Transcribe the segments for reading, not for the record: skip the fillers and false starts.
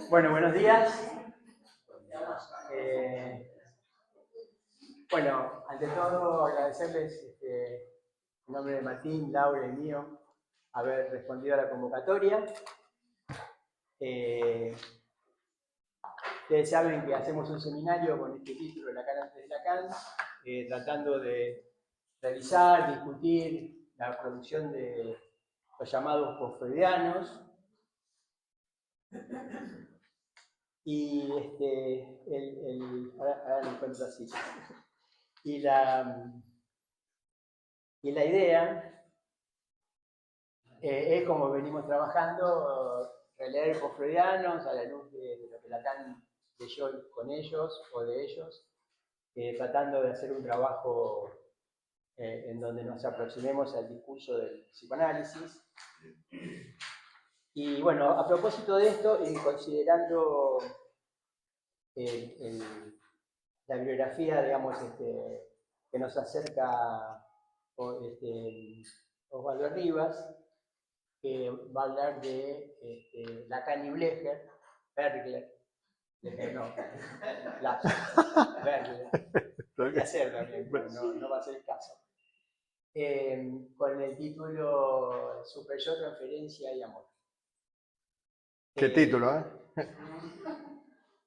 Bueno, buenos días. Bueno, ante todo agradecerles en nombre de Martín, Laura y mío haber respondido a la convocatoria. Ustedes saben que hacemos un seminario con este título, Lacan antes de Lacan, tratando de revisar, discutir la producción de los llamados postfreudianos. Y ahora lo encuentro así. Y la idea es, como venimos trabajando, releer postfreudianos a la luz de lo que Lacan leyó con ellos o de ellos, tratando de hacer un trabajo en donde nos aproximemos al discurso del psicoanálisis. Y bueno, a propósito de esto, considerando la bibliografía, digamos, que nos acerca Osvaldo Rivas, que va a hablar de Lacan y Berger no, Berger, podría ser también, pero no va a ser el caso. Con el título Super-Yo, Transferencia y Amor. ¿Qué título,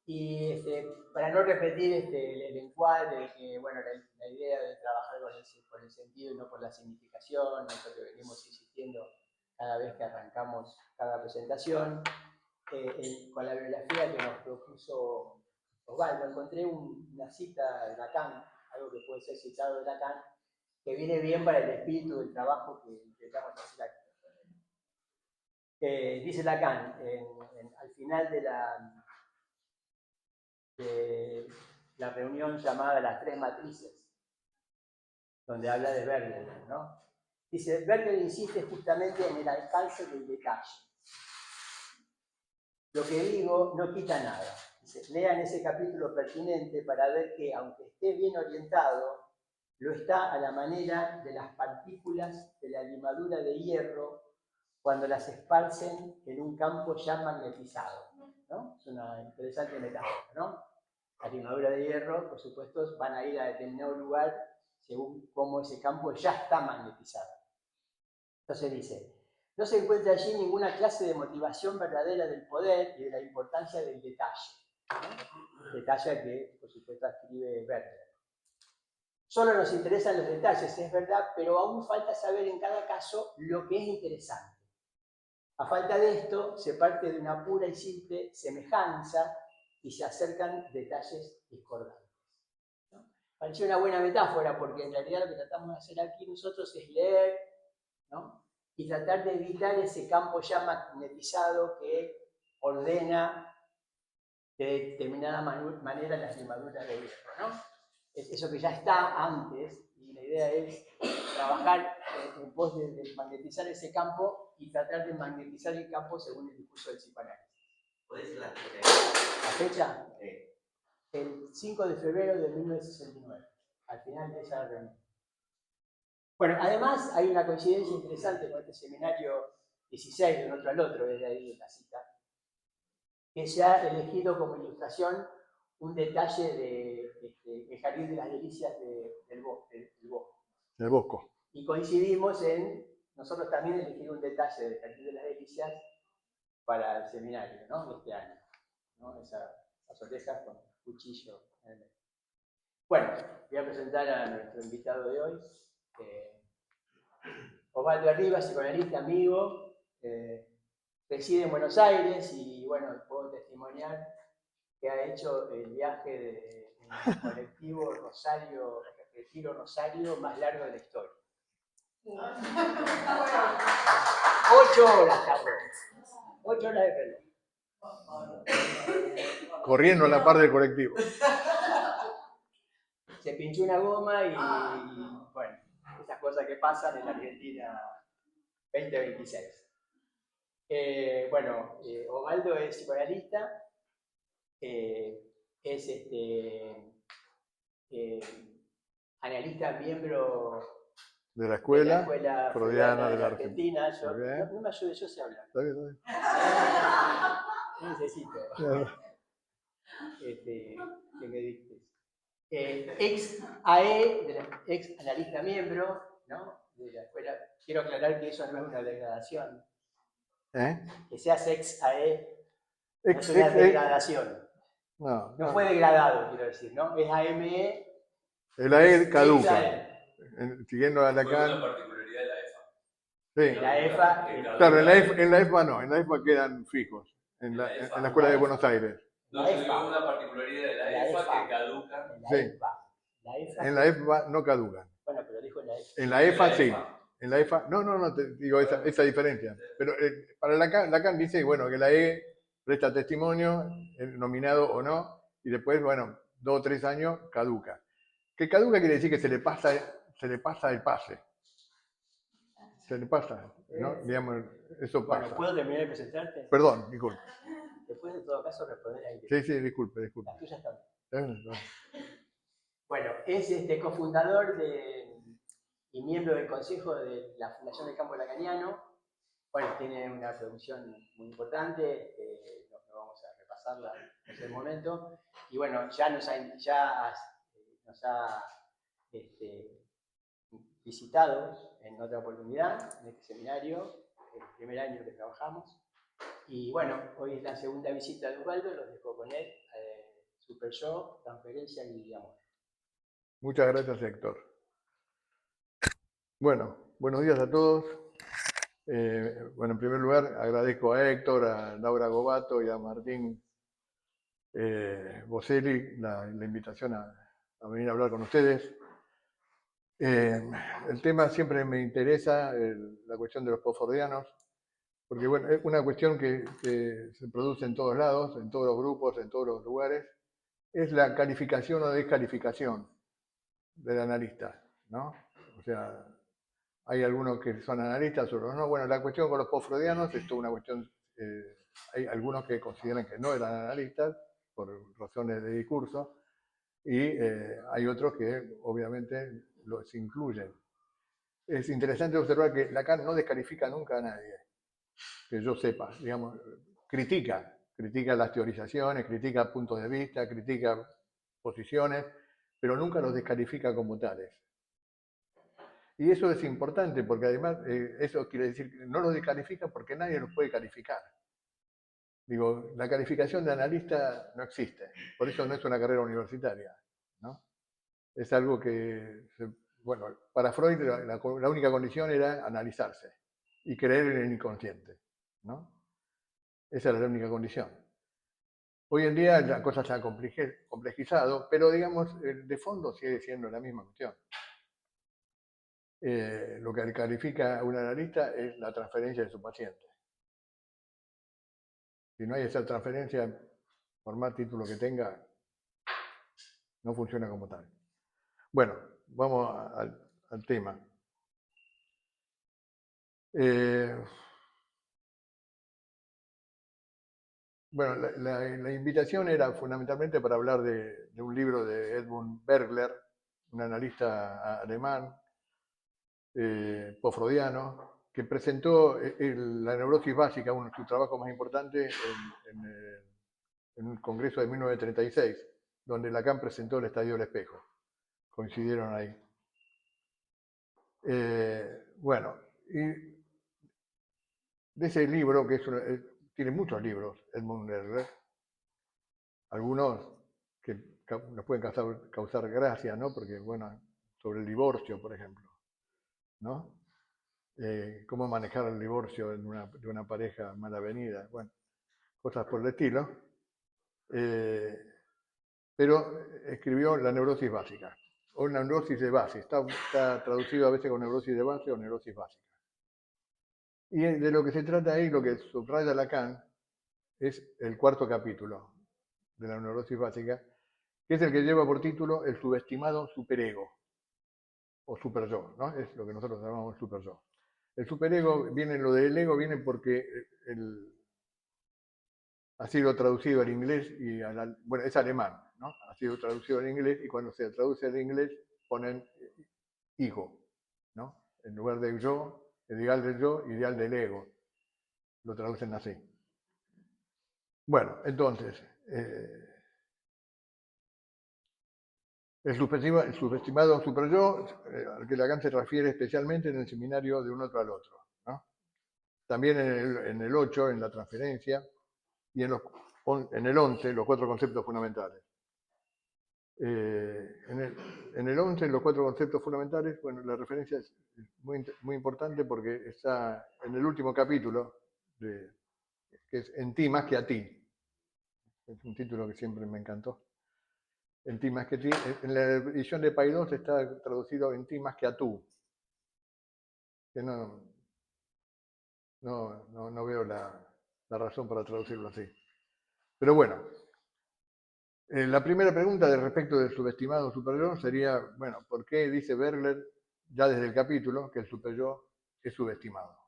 Y para no repetir el encuadre, que bueno, la idea de trabajar por el sentido y no por la significación, eso que venimos insistiendo cada vez que arrancamos cada presentación, con la bibliografía que nos propuso Osvaldo, encontré una cita de Lacan, algo que puede ser citado de Lacan, que viene bien para el espíritu del trabajo que intentamos hacer aquí. Dice Lacan, al final de la reunión llamada Las Tres Matrices, donde habla de Berger, ¿no? Dice, Berger insiste justamente en el alcance del detalle. Lo que digo no quita nada. Dice, lean ese capítulo pertinente para ver que, aunque esté bien orientado, lo está a la manera de las partículas de la limadura de hierro cuando las esparcen en un campo ya magnetizado, ¿no? Es una interesante metáfora, ¿no? Las limaduras de hierro, por supuesto, van a ir a determinado lugar según cómo ese campo ya está magnetizado. Entonces dice, no se encuentra allí ninguna clase de motivación verdadera del poder y de la importancia del detalle, ¿no? Detalle que, por supuesto, escribe Berger. Solo nos interesan los detalles, es verdad, pero aún falta saber en cada caso lo que es interesante. A falta de esto, se parte de una pura y simple semejanza y se acercan detalles discordantes, ¿no? Pareció una buena metáfora, porque en realidad lo que tratamos de hacer aquí nosotros es leer, ¿no? Y tratar de evitar ese campo ya magnetizado que ordena de determinada manera las limaduras de hierro, ¿no? Es eso que ya está antes, y la idea es trabajar en pos de magnetizar ese campo y tratar de magnetizar el campo según el discurso del psicoanálisis. ¿Puede ser la fecha? ¿La fecha? Sí. El 5 de febrero de 1969, al final de esa reunión. Bueno, además hay una coincidencia interesante con este seminario 16, de un otro al otro, desde ahí en la cita, que se ha elegido como ilustración un detalle de Jardín de las Delicias del Bosco. Y coincidimos en, nosotros también elegir un detalle del Jardín de las Delicias para el seminario, ¿no? De este año, ¿no? Esas orejas con cuchillo en el medio. Bueno, voy a presentar a nuestro invitado de hoy, Osvaldo Rivas, psicoanalista, amigo, reside en Buenos Aires y, bueno, puedo testimoniar que ha hecho el viaje en el colectivo Rosario, Retiro Rosario más largo de la historia. 8 horas tardó. 8 horas de reloj. Corriendo a la par del colectivo. Se pinchó una goma y bueno, esas cosas que pasan en la Argentina 2026. Bueno, Osvaldo es psicoanalista, es analista miembro de la escuela freudiana de la Argentina. Yo, no me ayude, yo sé hablar. Está bien. necesito que me dictes. Ex AE, ex analista miembro, ¿no? De la escuela. Quiero aclarar que eso no es una degradación. Que seas ex AE no es una degradación. No fue degradado, quiero decir, ¿no? Es AME. El AE caduca. Siguiendo a Lacan. Una particularidad de la EFA. Sí. La EFA. Claro, en la EFA no, en la EFA quedan fijos. En la Escuela de Buenos Aires. No, yo digo una particularidad de la EFA que caduca. Sí. En la EFA no caducan. Bueno, pero dijo la EFA. En la EFA sí. En la EFA, no, te digo esa diferencia. Pero para Lacan dice, bueno, que la E presta testimonio, nominado o no, y después, bueno, 2 o 3 años caduca. Que caduca quiere decir que se le pasa el pase. Se le pasa, ¿no? Digamos, eso pasa. Bueno, ¿puedo terminar de presentarte? Perdón, disculpe. Después, en todo caso, responder ahí. Sí, disculpe. Las tuyas también. Bueno, es cofundador y miembro del consejo de la Fundación del Campo Lacaniano. Bueno, tiene una producción muy importante, no vamos a repasarla en ese momento. Y bueno, ya nos ha visitado en otra oportunidad, en este seminario, el primer año que trabajamos. Y bueno, hoy es la segunda visita de Osvaldo, los dejo con él, Super Yo, Transferencia y Amor. Muchas gracias, Héctor. Bueno, buenos días a todos. Bueno, en primer lugar, agradezco a Héctor, a Laura Gobato y a Martín Boselli la invitación a venir a hablar con ustedes. El tema siempre me interesa, la cuestión de los postfordianos, porque bueno, es una cuestión que se produce en todos lados, en todos los grupos, en todos los lugares, es la calificación o descalificación del analista, ¿no? O sea, hay algunos que son analistas, otros no. Bueno, la cuestión con los postfreudianos es toda una cuestión, hay algunos que consideran que no eran analistas por razones de discurso, y hay otros que obviamente los incluyen. Es interesante observar que Lacan no descalifica nunca a nadie, que yo sepa, digamos, critica las teorizaciones, critica puntos de vista, critica posiciones, pero nunca los descalifica como tales. Y eso es importante porque además eso quiere decir que no los descalifica porque nadie los puede calificar. Digo, la calificación de analista no existe, por eso no es una carrera universitaria, ¿no? Es algo que, bueno, para Freud la única condición era analizarse y creer en el inconsciente, ¿no? Esa era la única condición. Hoy en día la cosa se ha complejizado, pero digamos, de fondo sigue siendo la misma cuestión. Lo que califica a un analista es la transferencia de su paciente. Si no hay esa transferencia, por más título que tenga, no funciona como tal. Bueno, vamos al tema. Bueno, la invitación era fundamentalmente para hablar de un libro de Edmund Bergler, un analista alemán, postfreudiano, que presentó la neurosis básica, uno de sus trabajos más importantes, en un congreso de 1936, donde Lacan presentó el estadio del espejo. Coincidieron ahí. Bueno, y de ese libro, que tiene muchos libros, Edmund Bergler, algunos que nos pueden causar gracia, ¿no? Porque, bueno, sobre el divorcio, por ejemplo, ¿no? Cómo manejar el divorcio de una pareja mal avenida, bueno, cosas por el estilo. Pero escribió La neurosis básica, o la neurosis de base, está traducido a veces con neurosis de base o neurosis básica. Y de lo que se trata ahí, lo que subraya Lacan, es el 4º capítulo de la neurosis básica, que es el que lleva por título el subestimado superego, o superyo, ¿no? Es lo que nosotros llamamos superyo. El superego lo del ego viene porque ha sido traducido al inglés, bueno, es alemán, ¿no? Ha sido traducido al inglés y cuando se traduce al inglés ponen hijo, ¿no? En lugar de yo, el ideal del yo, ideal del ego. Lo traducen así. Bueno, entonces, el subestimado superyo, al que Lacan se refiere especialmente en el seminario De un otro al otro, ¿no? También en el 8, en la transferencia, y en el 11, los 4 conceptos fundamentales. En el 11, los 4 conceptos fundamentales, bueno, la referencia es muy importante porque está en el último capítulo, que es En ti más que a ti. Es un título que siempre me encantó. En ti más que a ti. En la edición de Paidós está traducido En ti más que a tú. Que no veo la razón para traducirlo así. Pero bueno, la primera pregunta de respecto del subestimado superyo sería, bueno, ¿por qué dice Bergler ya desde el capítulo que el superyo es subestimado?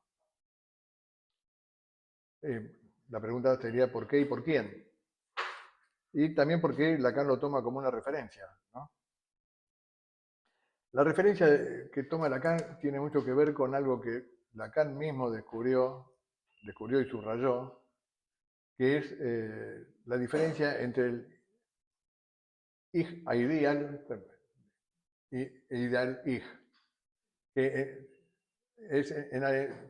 La pregunta sería ¿por qué y por quién? Y también por qué Lacan lo toma como una referencia, ¿no? La referencia que toma Lacan tiene mucho que ver con algo que Lacan mismo descubrió y subrayó, que es la diferencia entre el Ich ideal y ideal Ich, que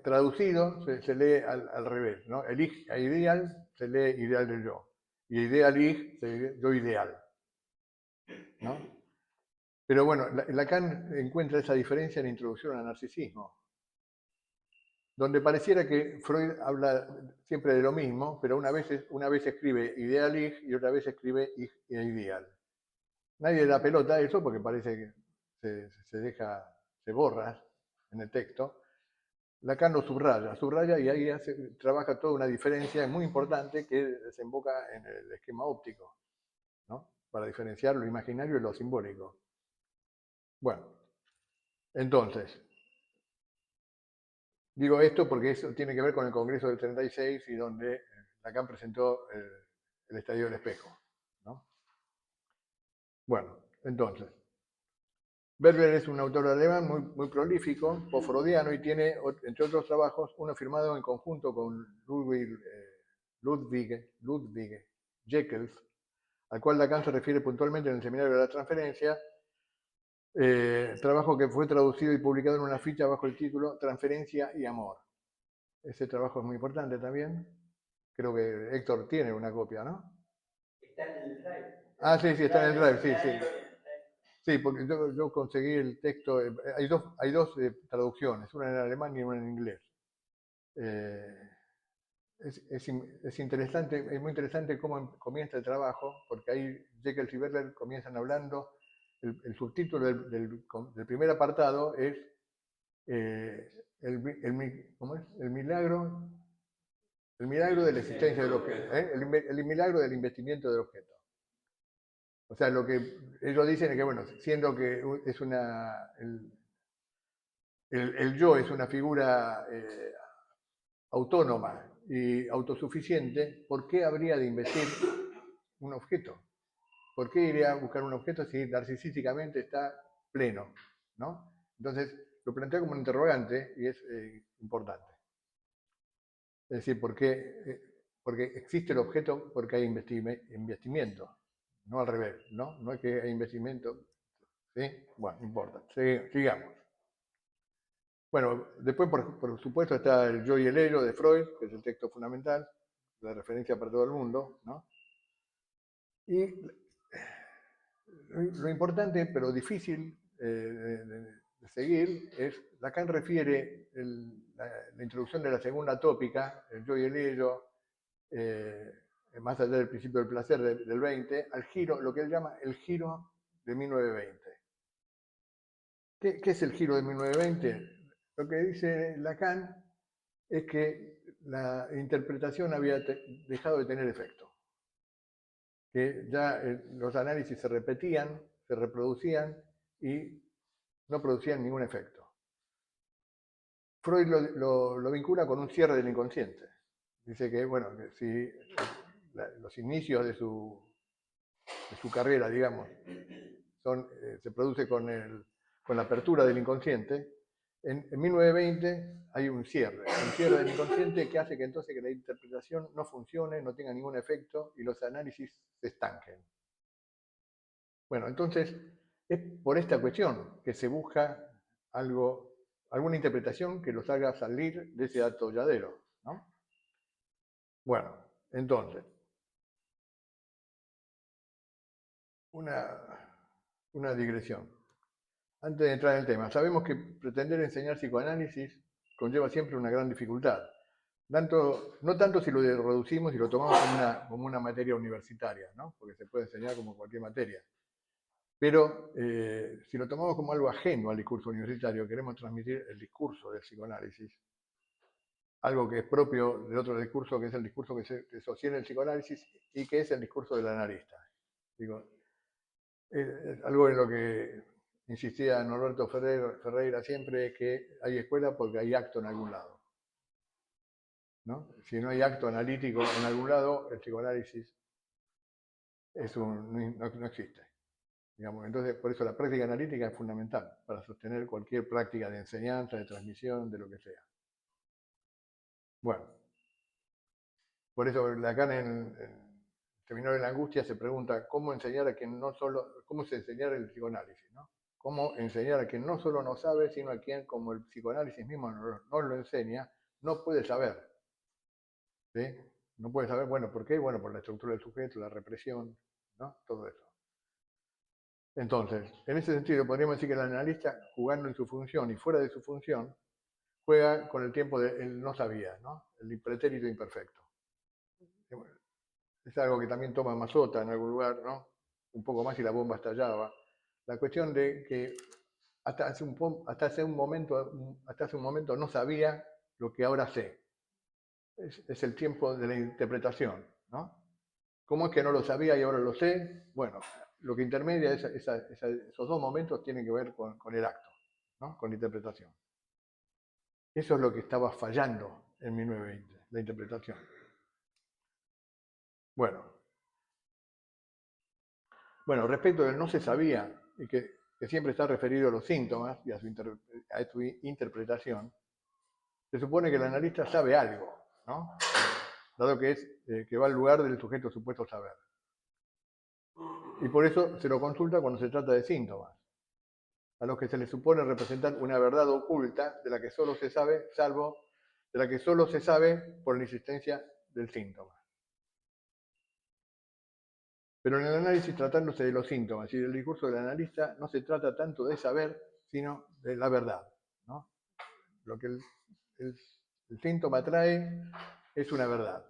traducido se lee al revés, ¿no? El Ich ideal se lee ideal del yo, y ideal Ich se lee yo ideal, ¿no? Pero bueno, Lacan encuentra esa diferencia en Introducción al Narcisismo, donde pareciera que Freud habla siempre de lo mismo, pero una vez escribe ideal Ich y otra vez escribe Ich ideal. Nadie da pelota a eso porque parece que se borra en el texto. Lacan lo subraya y ahí trabaja toda una diferencia muy importante que desemboca en el esquema óptico, ¿no? Para diferenciar lo imaginario y lo simbólico. Bueno, entonces, digo esto porque eso tiene que ver con el Congreso del 36 y donde Lacan presentó el estadio del espejo, ¿no? Bueno, entonces, Bergler es un autor alemán muy prolífico, post-freudiano, y tiene, entre otros trabajos, uno firmado en conjunto con Ludwig Jekyll, al cual Lacan se refiere puntualmente en el Seminario de la Transferencia, trabajo que fue traducido y publicado en una ficha bajo el título Transferencia y Amor. Ese trabajo es muy importante también. Creo que Héctor tiene una copia, ¿no? Está en el drive. Ah, sí, está en el drive, sí. Sí, porque yo conseguí el texto, hay dos traducciones, una en alemán y una en inglés. Es interesante, es muy interesante cómo comienza el trabajo, porque ahí Jekyll y Bergler comienzan hablando, el subtítulo del primer apartado es ¿cómo es? El milagro de la existencia del objeto, el milagro del investimiento del objeto. O sea, lo que ellos dicen es que, bueno, siendo que es el yo es una figura autónoma y autosuficiente, ¿por qué habría de investir un objeto? ¿Por qué iría a buscar un objeto si narcisísticamente está pleno, ¿no? Entonces, lo plantea como un interrogante y es importante. Es decir, porque existe el objeto porque hay investimiento, no al revés, ¿no? No es que hay investimento, ¿sí? Bueno, no importa, sigamos. Bueno, después, por supuesto, está el yo y el ello de Freud, que es el texto fundamental, la referencia para todo el mundo, ¿no? Y lo importante, pero difícil de seguir, es Lacan refiere la introducción de la segunda tópica, el yo y el ello, más allá del principio del placer del 20, al giro, lo que él llama el giro de 1920. ¿Qué es el giro de 1920? Lo que dice Lacan es que la interpretación había dejado de tener efecto, que ya los análisis se repetían, se reproducían y no producían ningún efecto. Freud lo vincula con un cierre del inconsciente. Dice que, bueno, que si los inicios de su carrera, digamos, se produce con la apertura del inconsciente, En 1920 hay un cierre del inconsciente que hace que entonces que la interpretación no funcione, no tenga ningún efecto y los análisis se estanquen. Bueno, entonces es por esta cuestión que se busca alguna interpretación que los haga salir de ese atolladero, ¿no? Bueno, entonces, una digresión. Antes de entrar en el tema, sabemos que pretender enseñar psicoanálisis conlleva siempre una gran dificultad. No tanto si lo reducimos y lo tomamos como una materia universitaria, ¿no? Porque se puede enseñar como cualquier materia. Pero si lo tomamos como algo ajeno al discurso universitario, queremos transmitir el discurso del psicoanálisis, algo que es propio del otro discurso, que es el discurso que sostiene el psicoanálisis y que es el discurso del analista. Digo, es algo en lo que insistía Norberto Ferreira siempre, que hay escuela porque hay acto en algún lado, ¿no? Si no hay acto analítico en algún lado, el psicoanálisis no existe. Digamos. Entonces, por eso la práctica analítica es fundamental para sostener cualquier práctica de enseñanza, de transmisión, de lo que sea. Bueno, por eso Lacan en Seminario de la Angustia se pregunta cómo enseñar a quien no solo, cómo se enseñar el psicoanálisis, ¿no? Cómo enseñar a quien no solo no sabe, sino a quien, como el psicoanálisis mismo no lo enseña, no puede saber. ¿Sí? No puede saber, bueno, ¿por qué? Bueno, por la estructura del sujeto, la represión, ¿no? Todo eso. Entonces, en ese sentido, podríamos decir que el analista, jugando en su función y fuera de su función, juega con el tiempo del no sabía, ¿no? El pretérito imperfecto. Es algo que también toma Mazota en algún lugar, ¿no? Un poco más y la bomba estallaba. La cuestión de que hasta hace un momento no sabía lo que ahora sé. Es el tiempo de la interpretación, ¿no? ¿Cómo es que no lo sabía y ahora lo sé? Bueno, lo que intermedia esos dos momentos tienen que ver con el acto, ¿no? Con la interpretación. Eso es lo que estaba fallando en 1920, la interpretación. Bueno, respecto del no se sabía, y que siempre está referido a los síntomas y a su interpretación, se supone que el analista sabe algo, ¿no? Dado que que va al lugar del sujeto supuesto saber. Y por eso se lo consulta cuando se trata de síntomas, a los que se les supone representar una verdad oculta de la que solo se sabe, por la existencia del síntoma. Pero en el análisis, tratándose de los síntomas y del discurso del analista, no se trata tanto de saber, sino de la verdad, ¿no? Lo que el síntoma trae es una verdad.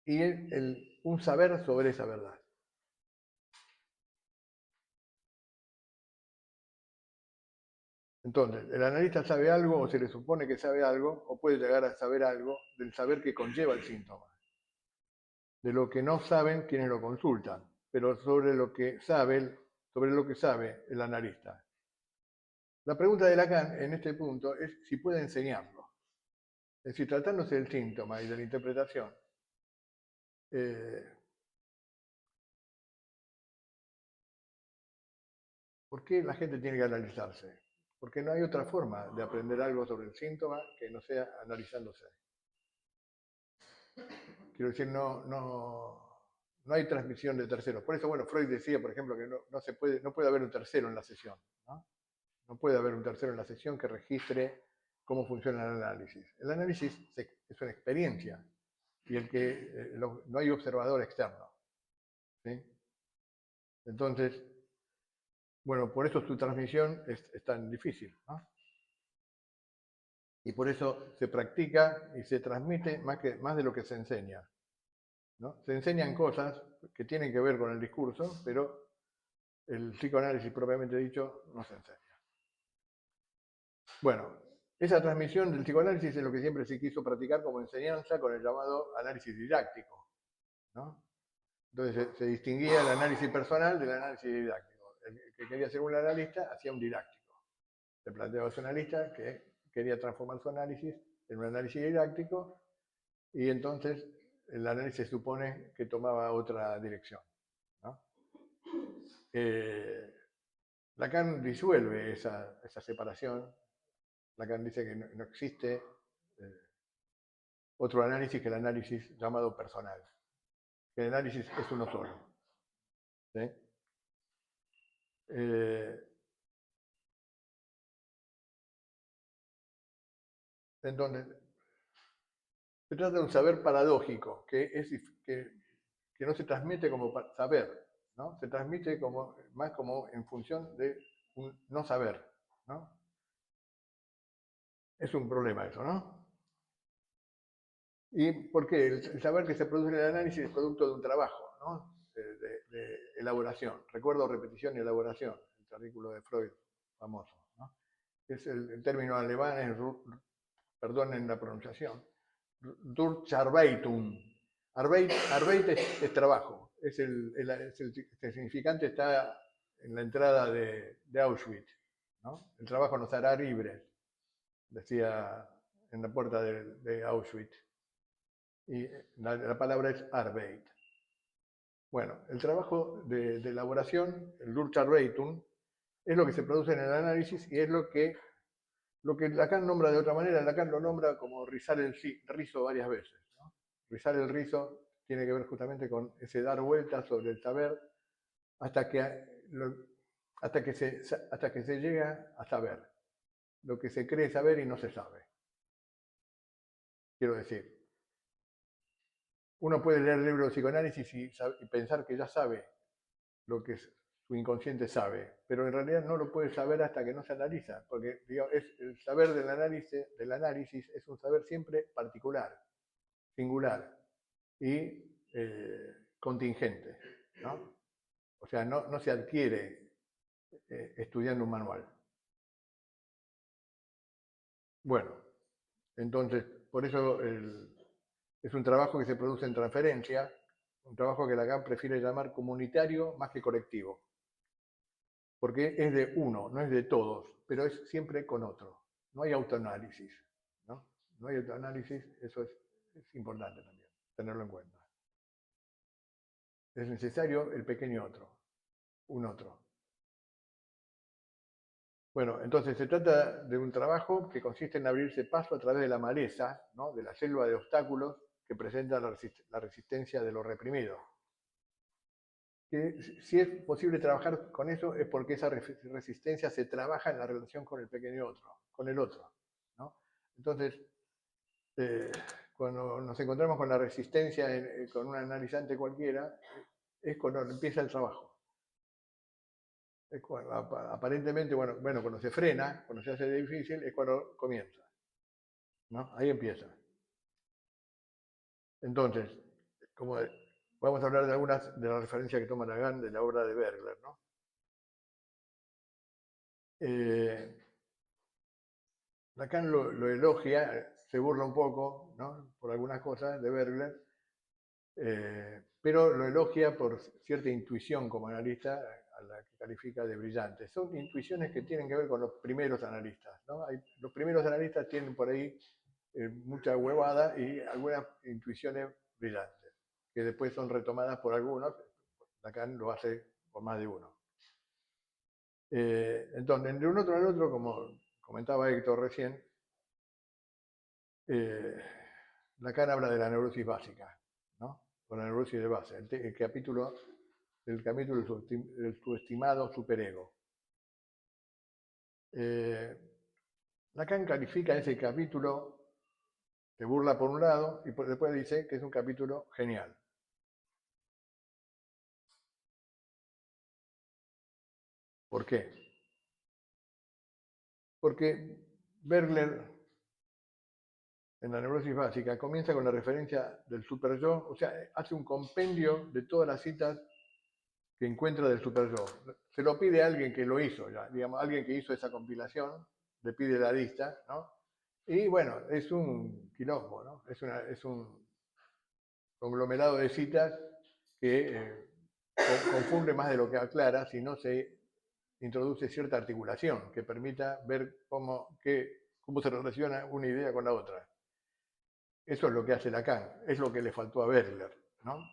Y un saber sobre esa verdad. Entonces, el analista sabe algo, o se le supone que sabe algo, o puede llegar a saber algo del saber que conlleva el síntoma. De lo que no saben quienes lo consultan, pero sobre lo que sabe el analista. La pregunta de Lacan en este punto es si puede enseñarlo. Es decir, tratándose del síntoma y de la interpretación, ¿por qué la gente tiene que analizarse? Porque no hay otra forma de aprender algo sobre el síntoma que no sea analizándose. Quiero decir, no hay transmisión de terceros. Por eso, bueno, Freud decía, por ejemplo, que no puede haber un tercero en la sesión, ¿no? No puede haber un tercero en la sesión que registre cómo funciona el análisis. El análisis es una experiencia y no hay observador externo, ¿sí? Entonces, bueno, por eso su transmisión es tan difícil, ¿no? Y por eso se practica y se transmite más de lo que se enseña, ¿no? Se enseñan cosas que tienen que ver con el discurso, pero el psicoanálisis propiamente dicho no se enseña. Bueno, esa transmisión del psicoanálisis es lo que siempre se quiso practicar como enseñanza con el llamado análisis didáctico, ¿no? Entonces se distinguía el análisis personal del análisis didáctico. El que quería ser un analista hacía un didáctico. Se planteaba a su analista que quería transformar su análisis en un análisis didáctico y entonces el análisis supone que tomaba otra dirección, ¿no? Lacan disuelve esa separación. Lacan dice que no existe otro análisis que el análisis llamado personal. Que el análisis es uno solo. ¿Sí? Entonces, se trata de un saber paradójico, que no se transmite como saber, ¿no? Se transmite más como en función de un no saber, ¿no? Es un problema eso, ¿no? ¿Y por qué? El saber que se produce en el análisis es producto de un trabajo, ¿no? De elaboración. Recuerdo, repetición y elaboración, el artículo de Freud famoso, ¿no? Es el término alemán, perdonen la pronunciación, Durcharbeitung. Arbeit es trabajo, el significante está en la entrada de Auschwitz, ¿no? El trabajo nos hará libres, decía en la puerta de Auschwitz. Y la palabra es Arbeit. Bueno, el trabajo de elaboración, el Durcharbeitung, es lo que se produce en el análisis y es lo que Lacan nombra de otra manera. Lacan lo nombra como rizar el rizo varias veces, ¿no? Rizar el rizo tiene que ver justamente con ese dar vueltas sobre el saber hasta que se llega a saber lo que se cree saber y no se sabe. Quiero decir, uno puede leer el libro de psicoanálisis y pensar que ya sabe lo que su inconsciente sabe, pero en realidad no lo puede saber hasta que no se analiza, porque digamos, el saber del análisis es un saber siempre particular, singular y contingente, ¿no? O sea, no se adquiere estudiando un manual. Bueno, entonces, por eso es un trabajo que se produce en transferencia, un trabajo que Lacan prefiere llamar comunitario más que colectivo, porque es de uno, no es de todos, pero es siempre con otro. No hay autoanálisis, ¿no? No hay autoanálisis, eso es importante también, tenerlo en cuenta. Es necesario el pequeño otro, un otro. Bueno, entonces se trata de un trabajo que consiste en abrirse paso a través de la maleza, ¿no? De la selva de obstáculos que presenta la resistencia de lo reprimido. Que si es posible trabajar con eso es porque esa resistencia se trabaja en la relación con el pequeño otro, con el otro, ¿no? Entonces, cuando nos encontramos con la resistencia con un analizante cualquiera, es cuando empieza el trabajo. Es cuando, aparentemente, bueno, cuando se frena, cuando se hace difícil, es cuando comienza, ¿no? Ahí empieza. Entonces, como vamos a hablar de algunas de las referencias que toma Lacan de la obra de Bergler, ¿no? Lacan lo elogia, se burla un poco, ¿no? Por algunas cosas de Bergler, pero lo elogia por cierta intuición como analista, a la que califica de brillante. Son intuiciones que tienen que ver con los primeros analistas, ¿no? Los primeros analistas tienen por ahí mucha huevada y algunas intuiciones brillantes, que después son retomadas por algunos. Lacan lo hace por más de uno. Entonces, de un otro al otro, como comentaba Héctor recién, Lacan habla de la neurosis básica, ¿no? O la neurosis de base, el capítulo del subestimado superego. Lacan califica ese capítulo, se burla por un lado y después dice que es un capítulo genial. ¿Por qué? Porque Bergler, en la neurosis básica, comienza con la referencia del superyo, o sea, hace un compendio de todas las citas que encuentra del superyo. Se lo pide a alguien que lo hizo, ya, digamos, alguien que hizo esa compilación, le pide la lista, ¿no? Y bueno, es un quilombo, ¿no? Es un conglomerado de citas que confunde más de lo que aclara si no se introduce cierta articulación que permita ver cómo se relaciona una idea con la otra. Eso es lo que hace Lacan, es lo que le faltó a Bergler, ¿no?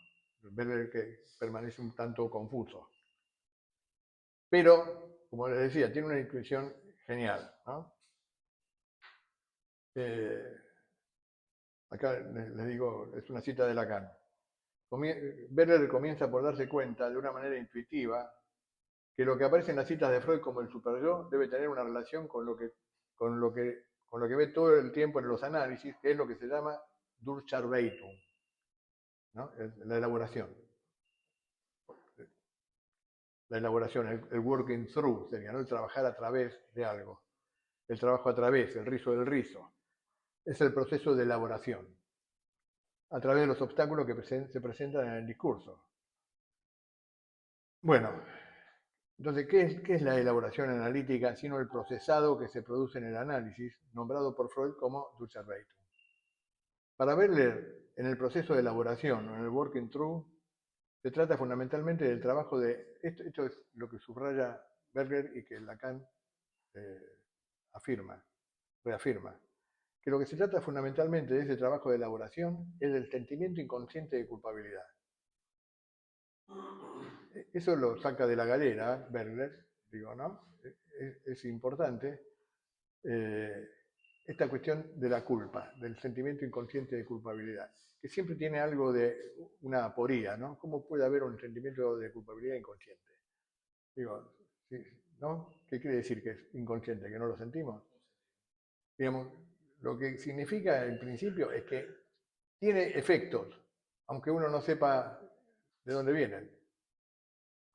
Bergler que permanece un tanto confuso. Pero como les decía, tiene una intuición genial, ¿no? Acá les digo, es una cita de Lacan. Berger comienza por darse cuenta de una manera intuitiva que lo que aparece en las citas de Freud como el superyo debe tener una relación con lo que ve todo el tiempo en los análisis, que es lo que se llama Durcharbeitung, ¿no? La elaboración. La elaboración, el working through sería, ¿no? El trabajar a través de algo. El trabajo a través, el rizo del rizo. Es el proceso de elaboración, a través de los obstáculos que se presentan en el discurso. Bueno, entonces, ¿qué es la elaboración analítica sino el procesado que se produce en el análisis, nombrado por Freud como Durcharbeitung? Para Berger, en el proceso de elaboración, o en el working through, se trata fundamentalmente del trabajo de... Esto es lo que subraya Berger y que Lacan reafirma. Que lo que se trata fundamentalmente de ese trabajo de elaboración es del sentimiento inconsciente de culpabilidad. Eso lo saca de la galera, Berger, digo, ¿no? Es importante esta cuestión de la culpa, del sentimiento inconsciente de culpabilidad, que siempre tiene algo de una aporía, ¿no? ¿Cómo puede haber un sentimiento de culpabilidad inconsciente? Digo, ¿no? ¿Qué quiere decir que es inconsciente? ¿Que no lo sentimos? Digamos, lo que significa en principio es que tiene efectos, aunque uno no sepa de dónde vienen,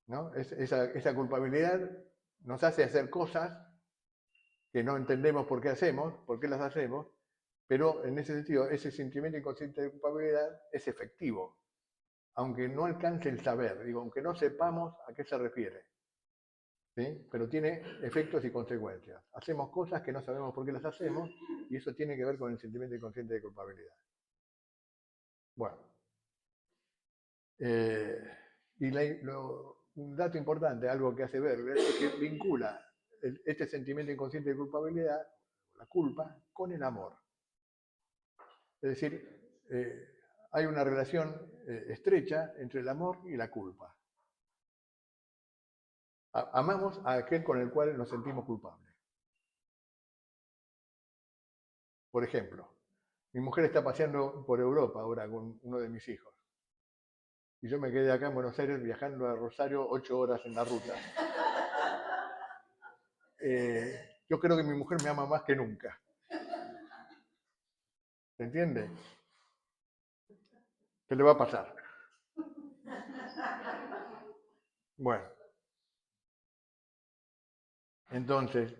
¿no? Esa culpabilidad nos hace hacer cosas que no entendemos por qué las hacemos, pero en ese sentido, ese sentimiento inconsciente de culpabilidad es efectivo, aunque no alcance el saber, digo, aunque no sepamos a qué se refiere, ¿sí? Pero tiene efectos y consecuencias. Hacemos cosas que no sabemos por qué las hacemos, y eso tiene que ver con el sentimiento inconsciente de culpabilidad. Bueno. Un dato importante, algo que hace Berger, es que vincula este sentimiento inconsciente de culpabilidad, la culpa, con el amor. Es decir, hay una relación estrecha entre el amor y la culpa. Amamos a aquel con el cual nos sentimos culpables. Por ejemplo, mi mujer está paseando por Europa ahora con uno de mis hijos. Y yo me quedé acá en Buenos Aires viajando a Rosario 8 horas en la ruta. Yo creo que mi mujer me ama más que nunca. ¿Se entiende? ¿Qué le va a pasar? Bueno. Entonces,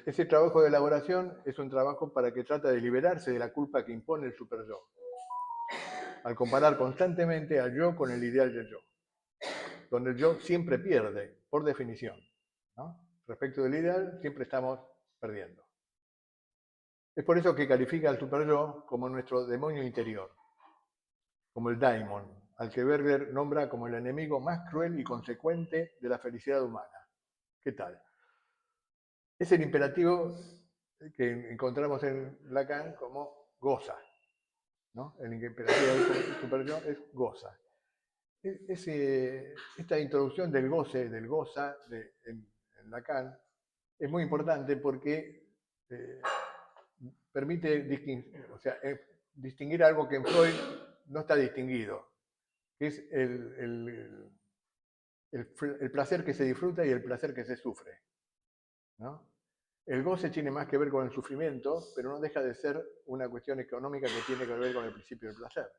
ese trabajo de elaboración es un trabajo para que trata de liberarse de la culpa que impone el superyo, al comparar constantemente al yo con el ideal del yo, donde el yo siempre pierde, por definición, ¿no? Respecto del ideal, siempre estamos perdiendo. Es por eso que califica al superyo como nuestro demonio interior, como el daimon, al que Berger nombra como el enemigo más cruel y consecuente de la felicidad humana. ¿Qué tal? Es el imperativo que encontramos en Lacan como goza, ¿no? El imperativo del superyo es goza. Esta introducción del goce, del goza en Lacan es muy importante porque permite distinguir algo que en Freud no está distinguido, que es el placer que se disfruta y el placer que se sufre, ¿no? El goce tiene más que ver con el sufrimiento, pero no deja de ser una cuestión económica que tiene que ver con el principio del placer,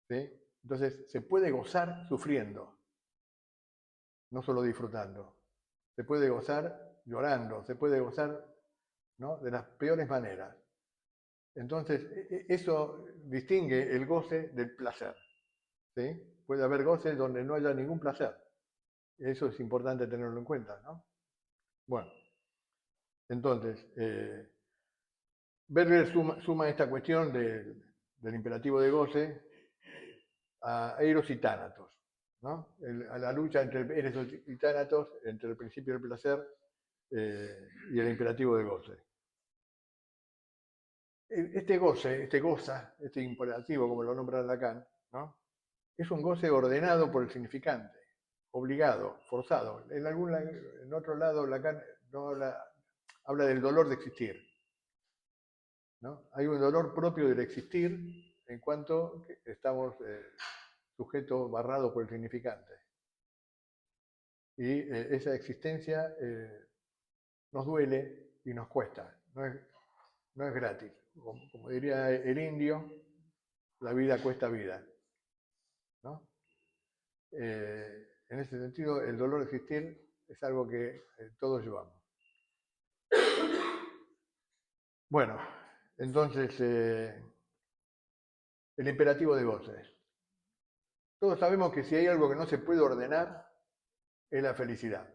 ¿sí? Entonces, se puede gozar sufriendo, no solo disfrutando. Se puede gozar llorando, se puede gozar, ¿no?, de las peores maneras. Entonces, eso distingue el goce del placer, ¿sí? Puede haber goce donde no haya ningún placer. Eso es importante tenerlo en cuenta, ¿no? Bueno, entonces, Berger suma esta cuestión del imperativo de goce a Eros y Tánatos, ¿no? A la lucha entre Eros y Tánatos, entre el principio del placer y el imperativo de goce. Este goce, este imperativo, como lo nombra Lacan, ¿no?, es un goce ordenado por el significante, obligado, forzado. En otro lado, Lacan no habla del dolor de existir, ¿no? Hay un dolor propio del existir en cuanto que estamos sujetos barrados por el significante. Y esa existencia nos duele y nos cuesta, no es gratis. Como diría el indio, la vida cuesta vida, ¿no? En ese sentido, el dolor de existir es algo que todos llevamos. Bueno, entonces, el imperativo de voces. Todos sabemos que si hay algo que no se puede ordenar, es la felicidad,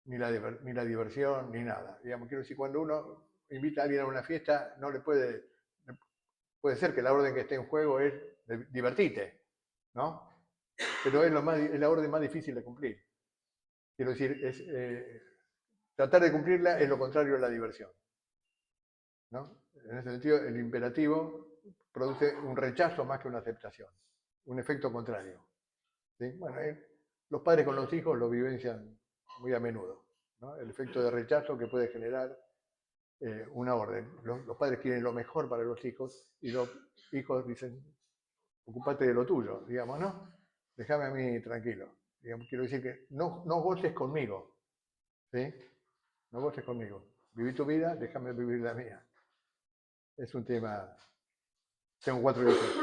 ni la diversión, ni nada. Digamos, quiero decir, cuando uno invita a alguien a una fiesta, no le puede ser que la orden que esté en juego es divertirte, ¿no? Pero es la orden más difícil de cumplir. Quiero decir, tratar de cumplirla es lo contrario a la diversión, ¿no? En ese sentido, el imperativo produce un rechazo más que una aceptación, un efecto contrario. ¿Sí? Bueno, los padres con los hijos lo vivencian muy a menudo, ¿no? El efecto de rechazo que puede generar una orden. Los padres quieren lo mejor para los hijos y los hijos dicen, ocúpate de lo tuyo, digamos, ¿no? Déjame a mí tranquilo. Digamos, quiero decir que no goces conmigo, ¿sí? No goces conmigo. Viví tu vida, déjame vivir la mía. Es un tema... Tengo 4 hijos.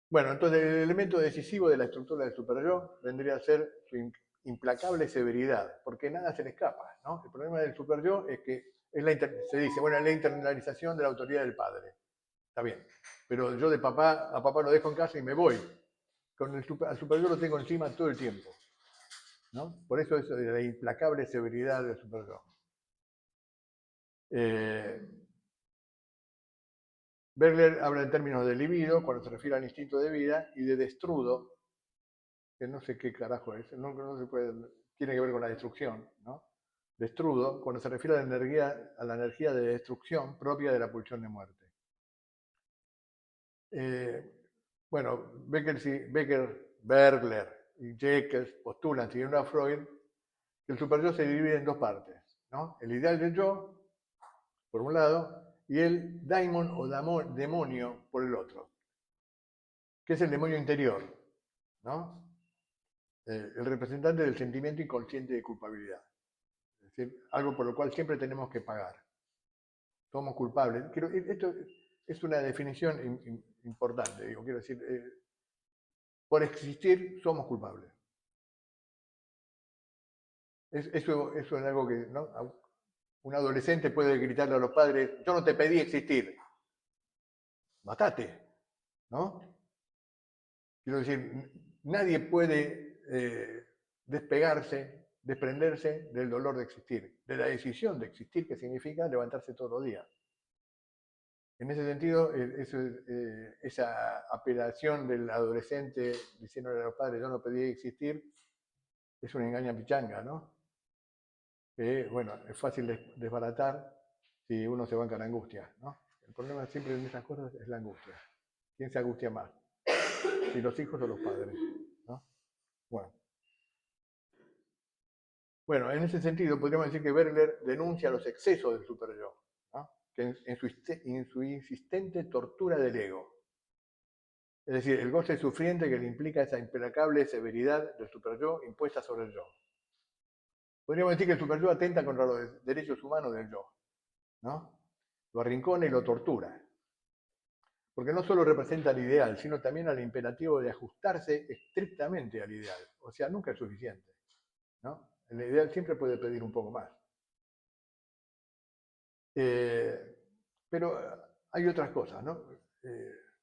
Bueno, entonces el elemento decisivo de la estructura del superyo vendría a ser su implacable severidad, porque nada se le escapa, ¿no? El problema del superyo es que se dice, bueno, es la internalización de la autoridad del padre. Está bien, pero yo a papá lo dejo en casa y me voy. Al superyo lo tengo encima todo el tiempo, ¿no? Por eso de la implacable severidad del superyo. Bergler habla en términos de libido cuando se refiere al instinto de vida y de destrudo, que no sé qué carajo es, no se puede, tiene que ver con la destrucción, ¿no? Destrudo cuando se refiere a la energía de destrucción propia de la pulsión de muerte. Bueno, Bergler y Jekels postulan, siguiendo a Freud, que el superyo se divide en 2 partes, ¿no? El ideal del yo, por un lado, y el daimon o demonio por el otro, que es el demonio interior, ¿no? El representante del sentimiento inconsciente de culpabilidad. Es decir, algo por lo cual siempre tenemos que pagar. Somos culpables. Esto es una definición importante, digo, quiero decir, por existir somos culpables. Eso es algo que, ¿no? Un adolescente puede gritarle a los padres, yo no te pedí existir. Matate, ¿no? Quiero decir, nadie puede desprenderse del dolor de existir, de la decisión de existir, que significa levantarse todos los días. En ese sentido, esa apelación del adolescente diciéndole a los padres, yo no pedí existir, es una engaña pichanga, ¿no? Que, bueno, es fácil desbaratar si uno se banca la angustia, ¿no? El problema siempre en esas cosas es la angustia. ¿Quién se angustia más? Si los hijos o los padres, ¿no? Bueno, en ese sentido podríamos decir que Bergler denuncia los excesos del superyo, ¿no? Que en su insistente tortura del ego. Es decir, el goce sufriente que le implica esa implacable severidad del superyo impuesta sobre el yo. Podríamos decir que el superyo atenta contra los derechos humanos del yo, ¿no? Lo arrincona y lo tortura. Porque no solo representa el ideal, sino también al imperativo de ajustarse estrictamente al ideal. O sea, nunca es suficiente, ¿no? El ideal siempre puede pedir un poco más. Pero hay otras cosas, ¿no?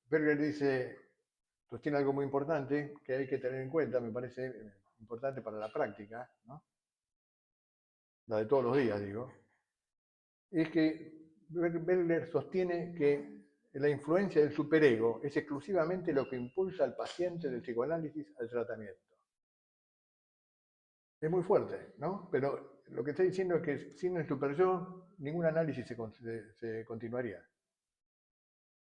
Berger dice, sostiene algo muy importante que hay que tener en cuenta, me parece importante para la práctica, ¿no? La de todos los días, digo. Es que Berger sostiene que la influencia del superego es exclusivamente lo que impulsa al paciente del psicoanálisis al tratamiento. Es muy fuerte, ¿no? Pero lo que está diciendo es que sin el superyo ningún análisis se continuaría.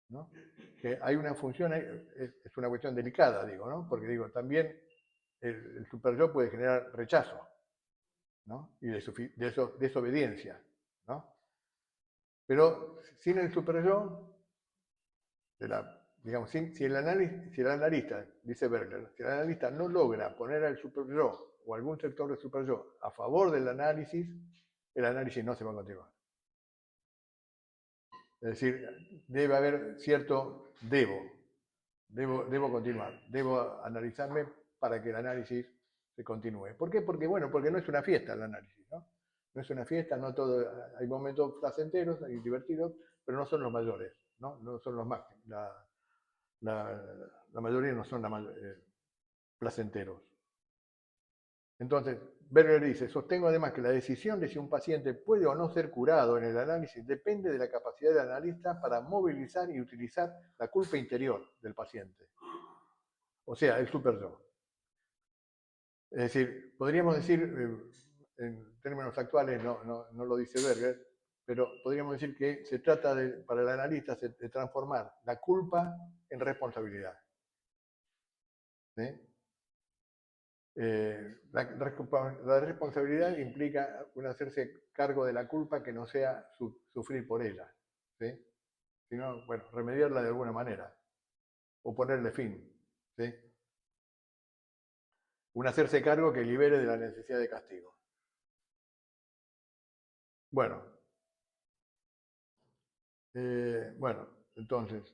¿no? Que hay una función, es una cuestión delicada, digo, ¿no? Porque digo, también el superyo puede generar rechazo, ¿no? Y desobediencia, ¿no? Pero sin el superyo, digamos, si el analista, dice Berger, si el analista no logra poner al superyo o algún sector del superyo a favor del análisis, el análisis no se va a continuar. Es decir, debe haber cierto debo continuar, debo analizarme para que el análisis se continúe. ¿Por qué? Porque, bueno, porque no es una fiesta el análisis, ¿no? No es una fiesta, no todo, hay momentos placenteros y divertidos, pero no son los mayores, ¿no? No son los máximos. La mayoría no son placenteros. Entonces, Berger dice, sostengo además que la decisión de si un paciente puede o no ser curado en el análisis depende de la capacidad del analista para movilizar y utilizar la culpa interior del paciente. O sea, el superyo. Es decir, podríamos decir, en términos actuales no lo dice Berger, pero podríamos decir que se trata para el analista de transformar la culpa en responsabilidad. ¿Sí? La responsabilidad implica hacerse cargo de la culpa que no sea sufrir por ella, ¿sí? Sino, bueno, remediarla de alguna manera o ponerle fin, ¿sí? Un hacerse cargo que libere de la necesidad de castigo. Bueno, entonces,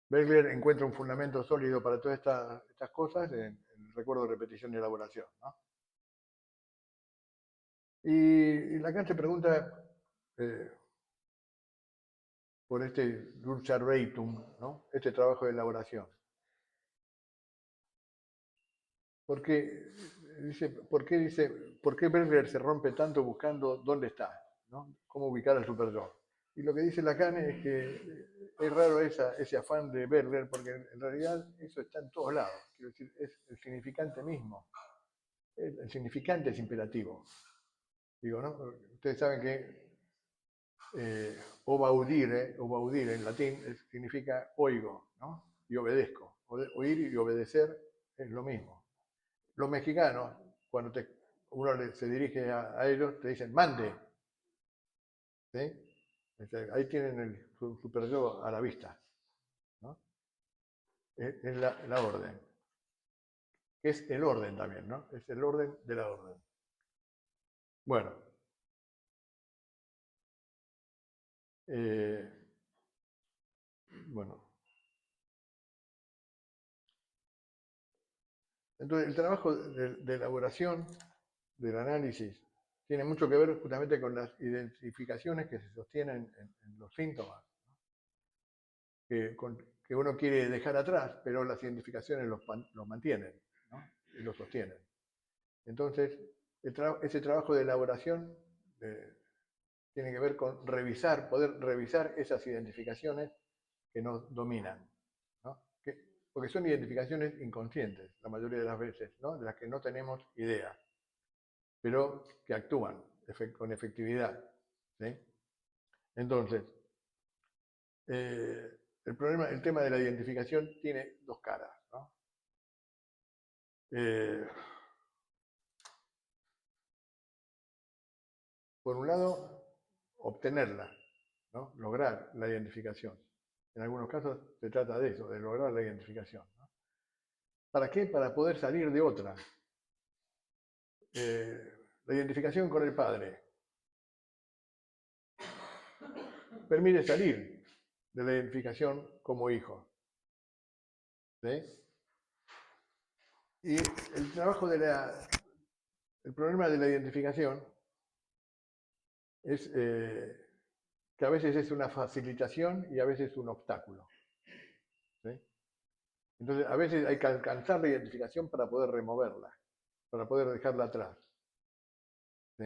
Berger encuentra un fundamento sólido para todas estas cosas en el recuerdo, repetición y elaboración, ¿no? Y Lacan se pregunta por este Durcharbeitung, ¿no? Este trabajo de elaboración. ¿Por qué Berger se rompe tanto buscando dónde está, ¿no? Cómo ubicar al superyo? Y lo que dice Lacan es que es raro ese afán de Berger, porque en realidad eso está en todos lados. Quiero decir, es el significante mismo. El significante es imperativo. Digo, ¿no? Ustedes saben que obaudire en latín significa oigo, ¿no? Y obedezco. Oír y obedecer es lo mismo. Los mexicanos, cuando uno se dirige a ellos, te dicen mande. ¿Sí? Ahí tienen su superyo a la vista, ¿no? Es la orden. Es el orden también, ¿no? Es el orden de la orden. Bueno. Bueno. Entonces, el trabajo de elaboración, del análisis, tiene mucho que ver justamente con las identificaciones que se sostienen en los síntomas, ¿no? Que uno quiere dejar atrás, pero las identificaciones los mantienen, ¿no? Y los sostienen. Entonces, ese trabajo de elaboración tiene que ver con poder revisar esas identificaciones que nos dominan, ¿no? Porque son identificaciones inconscientes, la mayoría de las veces, ¿no? De las que no tenemos idea, pero que actúan con efectividad, ¿sí? Entonces, el tema de la identificación tiene dos caras, ¿no? Por un lado, obtenerla, ¿no? Lograr la identificación. En algunos casos se trata de eso, de lograr la identificación, ¿no? ¿Para qué? Para poder salir de otra. La identificación con el padre permite salir de la identificación como hijo, ¿sí? Y el trabajo el problema de la identificación es que a veces es una facilitación y a veces un obstáculo, ¿sí? Entonces, a veces hay que alcanzar la identificación para poder removerla, para poder dejarla atrás, ¿sí?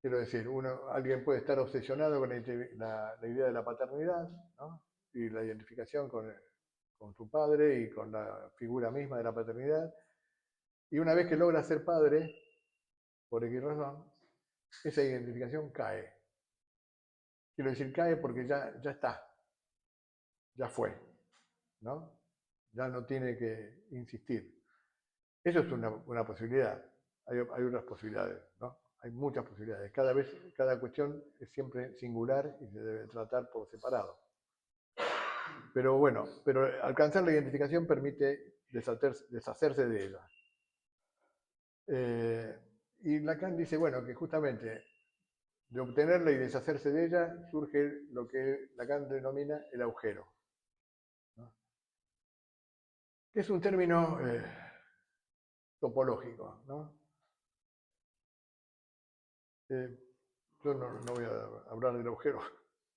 Quiero decir, alguien puede estar obsesionado con la idea de la paternidad, ¿no? Y la identificación con su padre y con la figura misma de la paternidad. Y una vez que logra ser padre, por X razón, esa identificación cae. Quiero decir, cae porque ya está, ya fue, ¿no? Ya no tiene que insistir. Eso es una posibilidad. Hay otras posibilidades, ¿no? Hay muchas posibilidades. Cada cuestión es siempre singular y se debe tratar por separado. Pero bueno, alcanzar la identificación permite deshacerse de ella. Y Lacan dice, bueno, que justamente de obtenerla y deshacerse de ella surge lo que Lacan denomina el agujero, ¿no? Que es un término topológico, ¿no? Yo no voy a hablar del agujero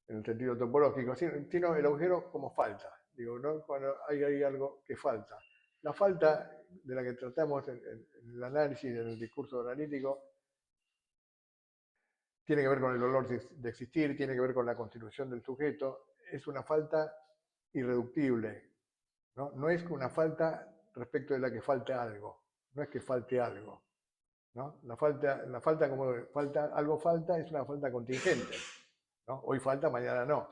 en el sentido topológico, sino el agujero como falta. Digo, ¿no? Cuando hay algo que falta. La falta de la que tratamos en el análisis, en el discurso analítico, tiene que ver con el dolor de existir, tiene que ver con la constitución del sujeto, es una falta irreductible, ¿no? No es una falta respecto de la que falte algo, no es que falte algo, ¿no? La falta como algo falta es una falta contingente, ¿no? Hoy falta, mañana no.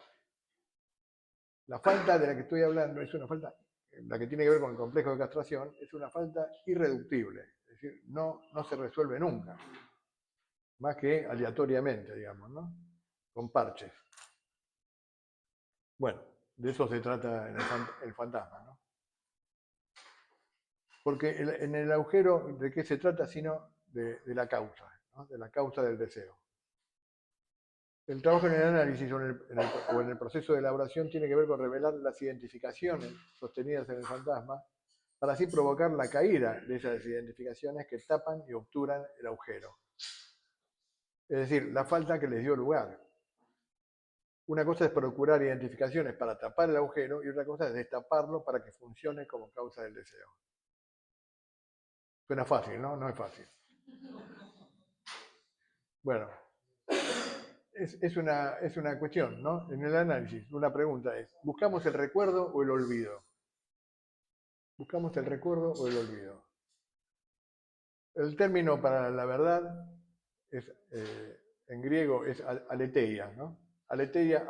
La falta de la que estoy hablando es una falta, la que tiene que ver con el complejo de castración, es una falta irreductible, es decir, no se resuelve nunca, más que aleatoriamente, digamos, ¿no? Con parches. Bueno, de eso se trata en el fantasma, ¿no? Porque en el agujero, ¿de qué se trata? Sino de la causa, ¿no? De la causa del deseo. El trabajo en el análisis o en el proceso de elaboración tiene que ver con revelar las identificaciones sostenidas en el fantasma para así provocar la caída de esas identificaciones que tapan y obturan el agujero. Es decir, la falta que les dio lugar. Una cosa es procurar identificaciones para tapar el agujero y otra cosa es destaparlo para que funcione como causa del deseo. Suena fácil, ¿no? No es fácil. Bueno, es una cuestión, ¿no? En el análisis, una pregunta es, ¿buscamos el recuerdo o el olvido? ¿Buscamos el recuerdo o el olvido? El término para la verdad es, en griego es aletheia, ¿no? Aletheia,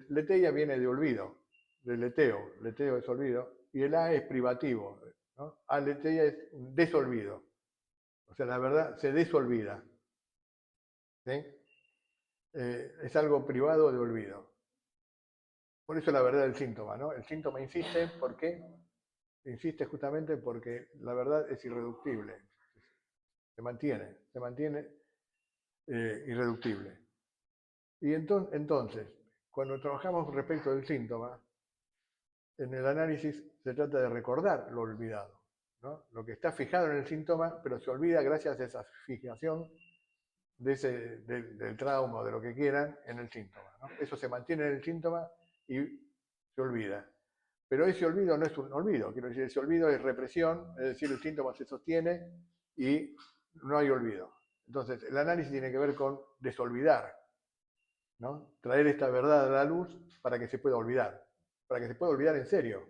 letheia viene de olvido, de leteo es olvido, y el a es privativo, ¿no? Aletheia es un desolvido, o sea, la verdad se desolvida, ¿sí? Es algo privado de olvido. Por eso la verdad del síntoma, ¿no? El síntoma insiste, ¿por qué? Insiste justamente porque la verdad es irreductible, se mantiene irreductible. Y entonces, cuando trabajamos respecto del síntoma, en el análisis se trata de recordar lo olvidado, ¿no? Lo que está fijado en el síntoma, pero se olvida gracias a esa fijación del trauma o de lo que quieran en el síntoma, ¿no? Eso se mantiene en el síntoma y se olvida. Pero ese olvido no es un olvido, quiero decir, ese olvido es represión, es decir, el síntoma se sostiene y no hay olvido. Entonces, el análisis tiene que ver con desolvidar, ¿no? Traer esta verdad a la luz para que se pueda olvidar, para que se pueda olvidar en serio,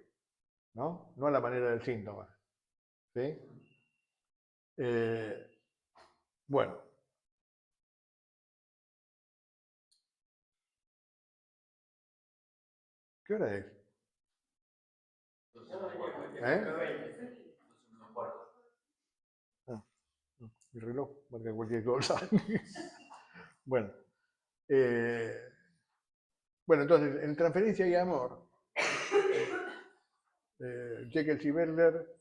¿no? No a la manera del síntoma, ¿sí? Bueno. ¿Qué hora es? Ah, mi reloj marca cualquier cosa. Bueno. Bueno, entonces, en Transferencia y Amor, Jekyll y Werner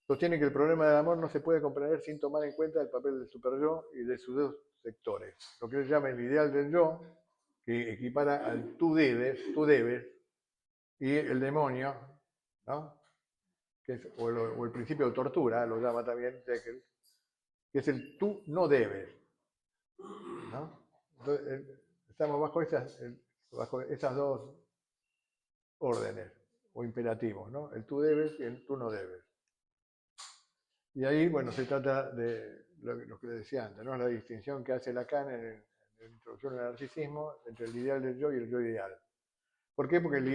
sostiene que el problema del amor no se puede comprender sin tomar en cuenta el papel del superyo y de sus dos sectores. Lo que él llama el ideal del yo, que equipara al tú debes, y el demonio, ¿no? Que es, o el principio de tortura, lo llama también Jekyll, que es el tú no debes, ¿no? Entonces, estamos bajo esas dos órdenes o imperativos, ¿no? El tú debes y el tú no debes. Y ahí, bueno, se trata de lo que decía antes, ¿no? La distinción que hace Lacan en la introducción al narcisismo entre el ideal del yo y el yo ideal. ¿Por qué? Porque el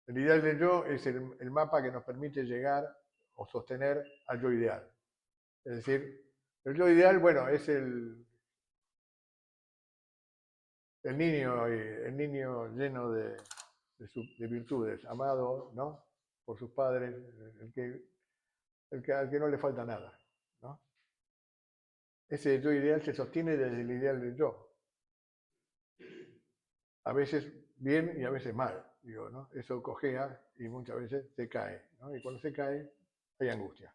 ideal del yo es el mapa que nos permite llegar o sostener al yo ideal. Es decir, El yo ideal, bueno, es el niño lleno de virtudes, amado, ¿no? Por sus padres, al que no le falta nada, ¿no? Ese yo ideal se sostiene desde el ideal del yo. A veces bien y a veces mal, digo, ¿no? Eso cojea y muchas veces se cae, ¿no? Y cuando se cae hay angustia.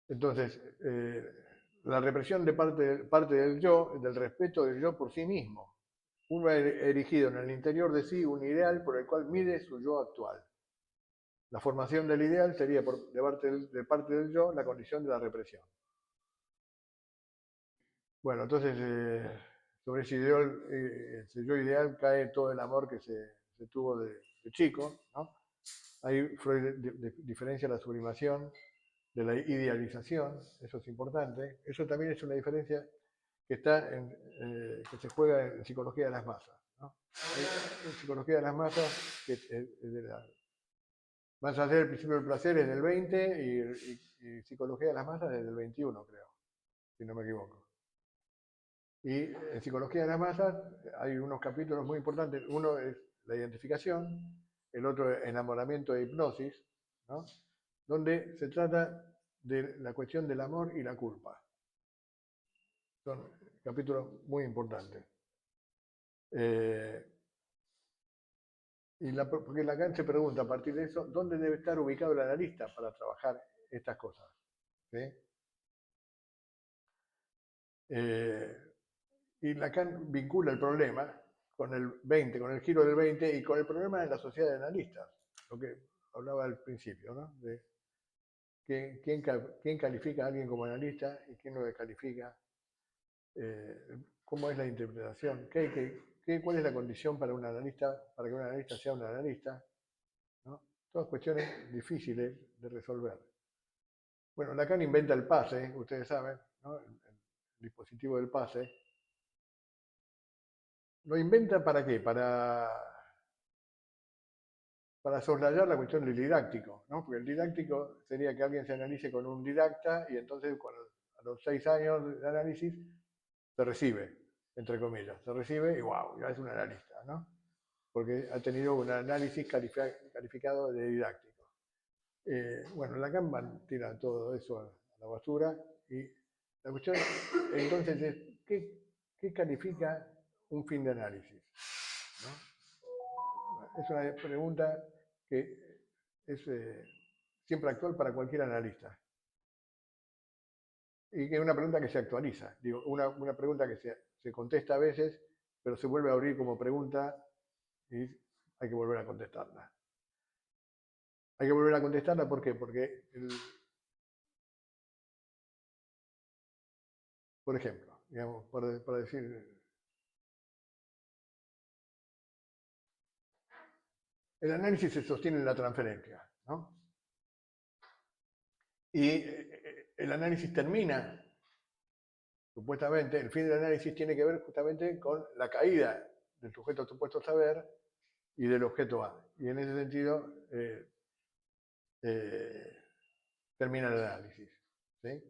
Entonces, la represión de parte del yo, del respeto del yo por sí mismo. Uno ha erigido en el interior de sí un ideal por el cual mide su yo actual. La formación del ideal sería, de parte del yo, la condición de la represión. Bueno, entonces, sobre ese yo ideal cae todo el amor que se tuvo de chico, ¿no? Ahí Freud diferencia la sublimación de la idealización, eso es importante. Eso también es una diferencia que que se juega en psicología de las masas, ¿no? En psicología de las masas, más allá del principio del placer es del 20 y psicología de las masas desde el 21, creo, si no me equivoco. Y en psicología de las masas hay unos capítulos muy importantes. Uno es la identificación, el otro es enamoramiento e hipnosis, ¿no? Donde se trata de la cuestión del amor y la culpa. Son capítulos muy importantes. Porque Lacan se pregunta a partir de eso, ¿dónde debe estar ubicado el analista para trabajar estas cosas? ¿Sí? Y Lacan vincula el problema con el 20, con el giro del 20 y con el problema de la sociedad de analistas, lo que hablaba al principio, ¿no? De quién califica a alguien como analista y quién lo descalifica, cómo es la interpretación, cuál es la condición para un analista, para que un analista sea un analista, ¿no? Todas cuestiones difíciles de resolver. Bueno, Lacan inventa el PASE, ustedes saben, ¿no? El dispositivo del PASE. ¿Lo inventa para qué? Para soslayar la cuestión del didáctico, ¿no? Porque el didáctico sería que alguien se analice con un didacta y entonces a los 6 años de análisis se recibe, entre comillas, se recibe y wow, ya es un analista, ¿no? Porque ha tenido un análisis calificado de didáctico. Bueno, Lacan tira todo eso a la basura y la cuestión entonces es, ¿qué califica un fin de análisis? ¿No? Es una pregunta que es siempre actual para cualquier analista. Y que es una pregunta que se actualiza. Digo, una pregunta que se contesta a veces, pero se vuelve a abrir como pregunta y hay que volver a contestarla. Hay que volver a contestarla, ¿por qué? Porque, por ejemplo, digamos, para decir, el análisis se sostiene en la transferencia, ¿no? Y el análisis termina, supuestamente, el fin del análisis tiene que ver justamente con la caída del sujeto supuesto saber y del objeto A. Y en ese sentido, termina el análisis. ¿Sí?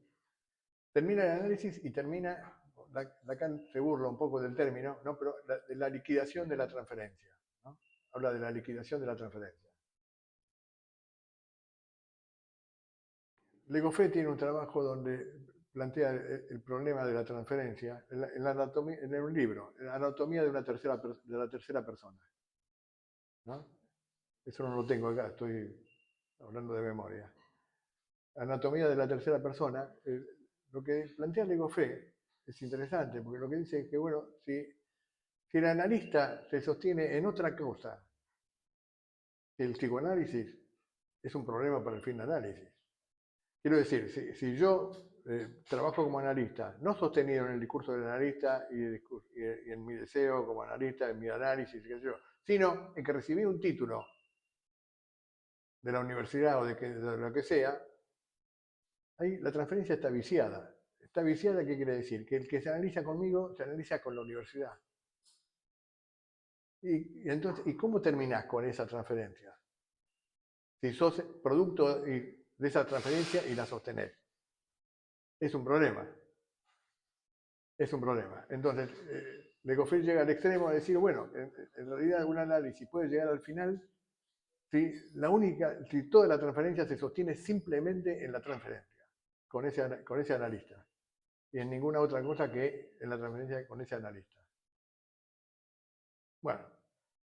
Termina el análisis y termina, Lacan se burla un poco del término, ¿no? Pero de la liquidación de la transferencia, ¿no? Habla de la liquidación de la transferencia. Legoffé tiene un trabajo donde plantea el problema de la transferencia en un libro, en la anatomía de la tercera persona, ¿no? Eso no lo tengo acá, estoy hablando de memoria. Anatomía de la tercera persona, lo que plantea Legoffé es interesante, porque lo que dice es que, bueno, si el analista se sostiene en otra cosa que el psicoanálisis, es un problema para el fin de análisis. Quiero decir, si yo trabajo como analista, no sostenido en el discurso del analista y en mi deseo como analista, en mi análisis, qué sé yo, sino en que recibí un título de la universidad o de lo que sea, ahí la transferencia está viciada. ¿Está viciada qué quiere decir? Que el que se analiza conmigo se analiza con la universidad. Entonces, ¿y cómo terminás con esa transferencia? Si sos producto de esa transferencia y la sostenés. es un problema. Es un problema. Entonces, Le Goffin llega al extremo de decir, bueno, en realidad un análisis puede llegar al final si toda la transferencia se sostiene simplemente en la transferencia, con ese analista, y en ninguna otra cosa que en la transferencia con ese analista. Bueno,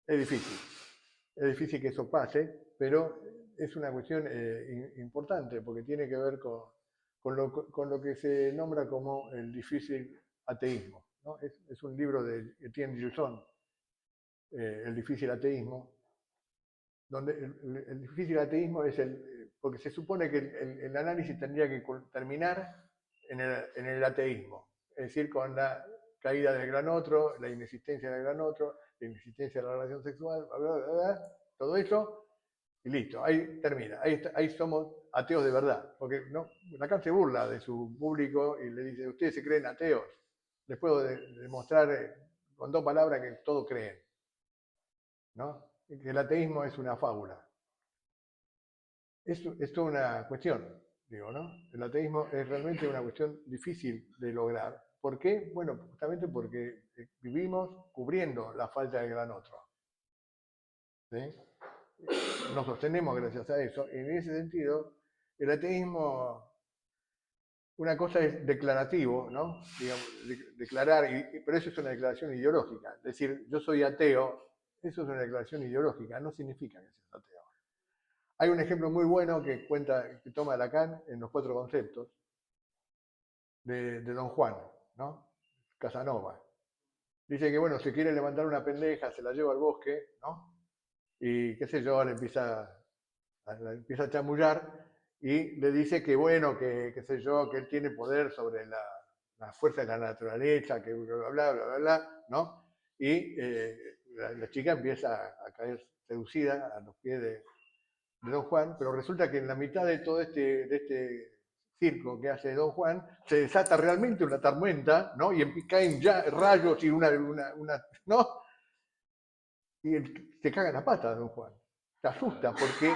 es difícil que eso pase, pero es una cuestión importante porque tiene que ver con lo que se nombra como el difícil ateísmo, ¿no? Es un libro de Etienne Gilson, El difícil ateísmo, donde el difícil ateísmo es porque se supone que el análisis tendría que terminar en el ateísmo, es decir, con la caída del gran otro, la inexistencia del gran otro, la inexistencia de la relación sexual, bla, bla, bla, todo eso, y listo, ahí termina, ahí somos ateos de verdad, porque no, Lacan se burla de su público y le dice, ustedes se creen ateos, les puedo demostrar con 2 palabras que todos creen, ¿no? Que el ateísmo es una fábula. Es toda una cuestión, digo, ¿no? El ateísmo es realmente una cuestión difícil de lograr. ¿Por qué? Bueno, justamente porque vivimos cubriendo la falta del gran otro. ¿Sí? Nos sostenemos gracias a eso. Y en ese sentido, el ateísmo, una cosa es declarativo, ¿no? Digamos, declarar, pero eso es una declaración ideológica. Decir, yo soy ateo, eso es una declaración ideológica, no significa que seas ateo. Hay un ejemplo muy bueno que toma Lacan en los 4 conceptos de Don Juan, ¿no? Casanova. Dice que, bueno, se quiere levantar una pendeja, se la lleva al bosque, ¿no? Y qué sé yo, la empieza a chamullar y le dice que, bueno, que qué sé yo, que él tiene poder sobre la fuerza de la naturaleza, que bla, bla, bla, bla, bla, ¿no? Y la chica empieza a caer seducida a los pies de Don Juan, pero resulta que en la mitad de todo este circo que hace Don Juan, se desata realmente una tormenta, ¿no? Y caen ya rayos y ¿no? Y se caga en la pata Don Juan. Se asusta porque...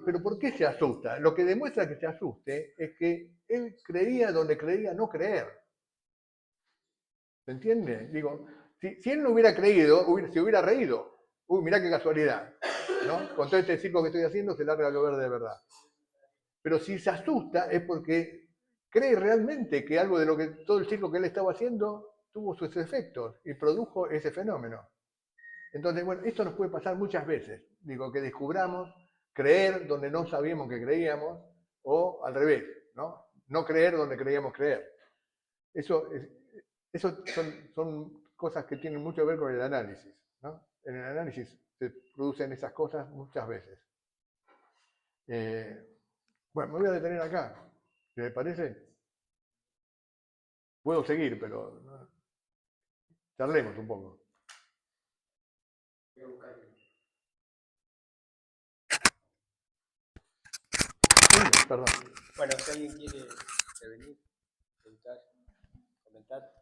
¿Pero por qué se asusta? Lo que demuestra que se asuste es que él creía donde creía no creer. ¿Se entiende? Digo, si él no hubiera creído, se hubiera reído. Uy, mirá qué casualidad, ¿no? Con todo este circo que estoy haciendo se larga a llover de verdad. Pero si se asusta es porque cree realmente que algo de lo que todo el circo que él estaba haciendo tuvo sus efectos y produjo ese fenómeno. Entonces, bueno, esto nos puede pasar muchas veces. Digo, que descubramos creer donde no sabíamos que creíamos o al revés, ¿no? No creer donde creíamos creer. Eso son cosas que tienen mucho que ver con el análisis, ¿no? En el análisis se producen esas cosas muchas veces. Bueno, me voy a detener acá. ¿Te parece? Puedo seguir, pero charlemos un poco. Perdón. Bueno, si alguien quiere intervenir, preguntar, comentar,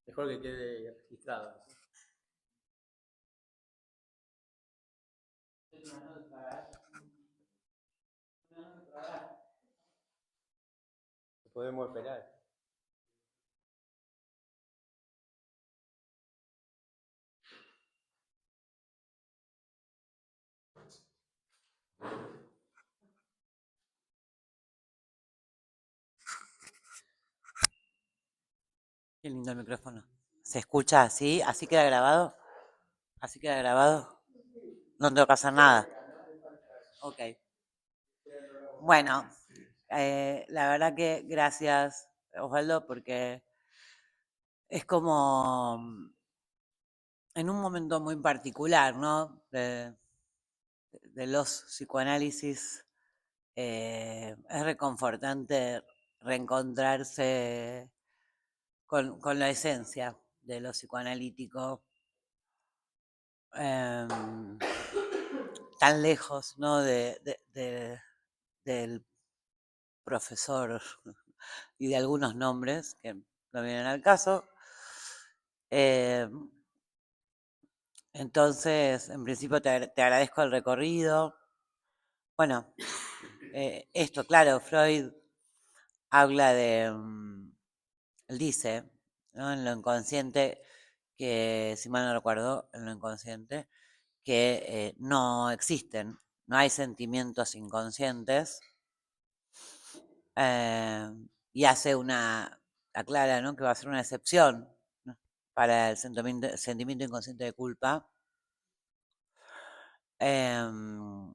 mejor que quede registrado. Podemos esperar. Qué lindo el micrófono. ¿Se escucha así? ¿Así queda grabado? ¿Así queda grabado? No tengo que hacer nada. Ok. Bueno, la verdad que gracias, Osvaldo, porque es como en un momento muy particular, ¿no? De los psicoanálisis, es reconfortante reencontrarse con la esencia de lo psicoanalítico. Tan lejos, ¿no? Del profesor y de algunos nombres que no vienen al caso. Entonces, en principio te agradezco el recorrido. Bueno, esto, claro, Freud habla de, él dice, ¿no? En lo inconsciente, que si mal no recuerdo, en lo inconsciente, que no existen, no hay sentimientos inconscientes, y aclara, ¿no? Que va a ser una excepción, ¿no? Para el sentimiento inconsciente de culpa, que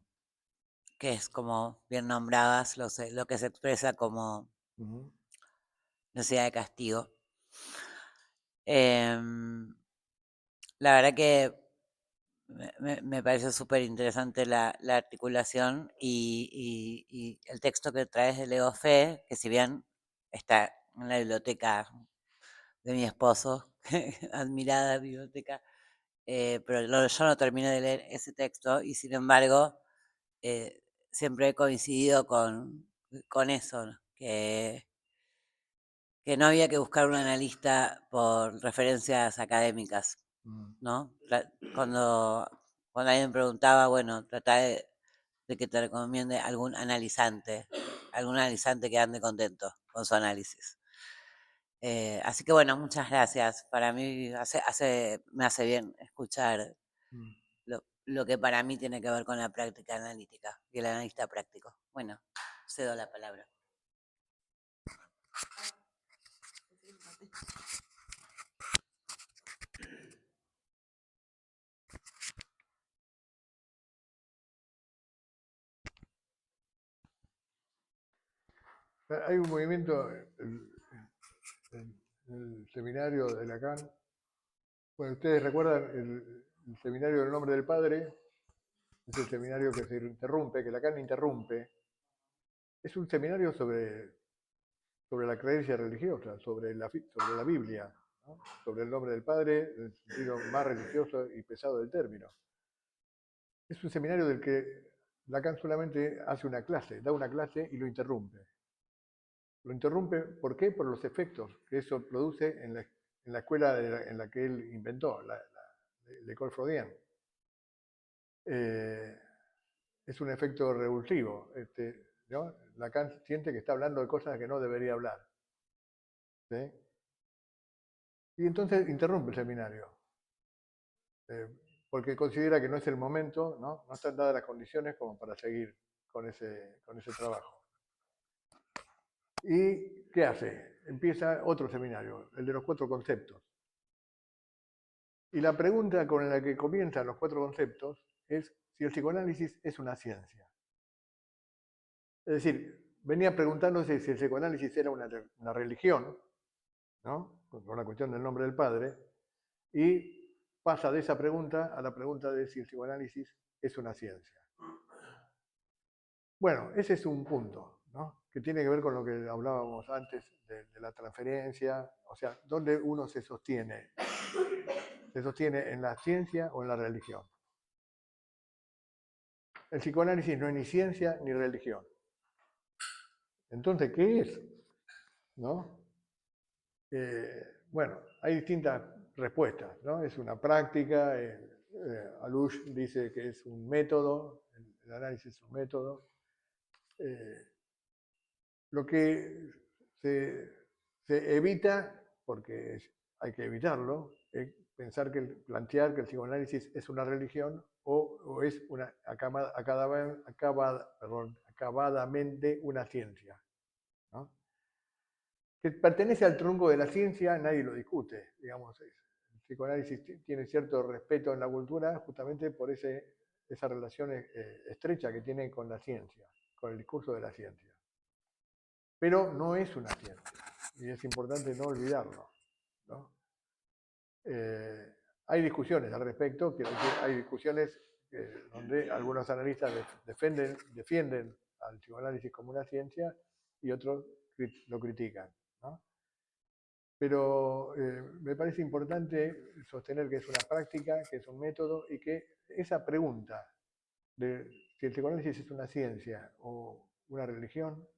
es, como bien nombrabas, lo que se expresa como necesidad de castigo. La verdad que me pareció súper interesante la articulación y el texto que traes de Leo Fe, que si bien está en la biblioteca de mi esposo, admirada biblioteca, pero yo no terminé de leer ese texto y sin embargo siempre he coincidido con eso, ¿no? Que no había que buscar un analista por referencias académicas, ¿no? Cuando alguien me preguntaba, bueno, trata de que te recomiende algún analizante que ande contento con su análisis. Así que bueno, muchas gracias. Para mí me hace bien escuchar lo que para mí tiene que ver con la práctica analítica y el analista práctico. Bueno, cedo la palabra. Hay un movimiento en el seminario de Lacan. Bueno, ustedes recuerdan el seminario del nombre del Padre, es el seminario que se interrumpe, que Lacan interrumpe. Es un seminario sobre la creencia religiosa, sobre la Biblia, ¿no? Sobre el nombre del Padre, en el sentido más religioso y pesado del término. Es un seminario del que Lacan solamente hace una clase, da una clase y lo interrumpe. Lo interrumpe, ¿por qué? Por los efectos que eso produce en la escuela en la que él inventó, la École Freudienne. Es un efecto revulsivo, ¿no? Lacan siente que está hablando de cosas que no debería hablar, ¿sí? Y entonces interrumpe el seminario, porque considera que no es el momento, ¿no? No están dadas las condiciones como para seguir con ese trabajo. ¿Y qué hace? Empieza otro seminario, el de los 4 conceptos. Y la pregunta con la que comienzan los 4 conceptos es si el psicoanálisis es una ciencia. Es decir, venía preguntándose si el psicoanálisis era una religión, ¿no? Con la cuestión del nombre del Padre, y pasa de esa pregunta a la pregunta de si el psicoanálisis es una ciencia. Bueno, ese es un punto, ¿no? Que tiene que ver con lo que hablábamos antes de la transferencia, o sea, dónde uno se sostiene. ¿Se sostiene en la ciencia o en la religión? El psicoanálisis no es ni ciencia ni religión. Entonces, ¿qué es? ¿No? Bueno, hay distintas respuestas, ¿no? Es una práctica, Alush dice que es un método, el análisis es un método. Lo que se evita, porque hay que evitarlo, es plantear que el psicoanálisis es una religión o es acabadamente una ciencia, ¿no? Que pertenece al tronco de la ciencia, nadie lo discute, digamos. El psicoanálisis tiene cierto respeto en la cultura justamente por esa relación estrecha que tiene con la ciencia, con el discurso de la ciencia. Pero no es una ciencia, y es importante no olvidarlo, ¿no? Hay discusiones al respecto, hay discusiones donde algunos analistas defienden al psicoanálisis como una ciencia y otros lo critican, ¿no? Pero me parece importante sostener que es una práctica, que es un método y que esa pregunta de si el psicoanálisis es una ciencia o una religión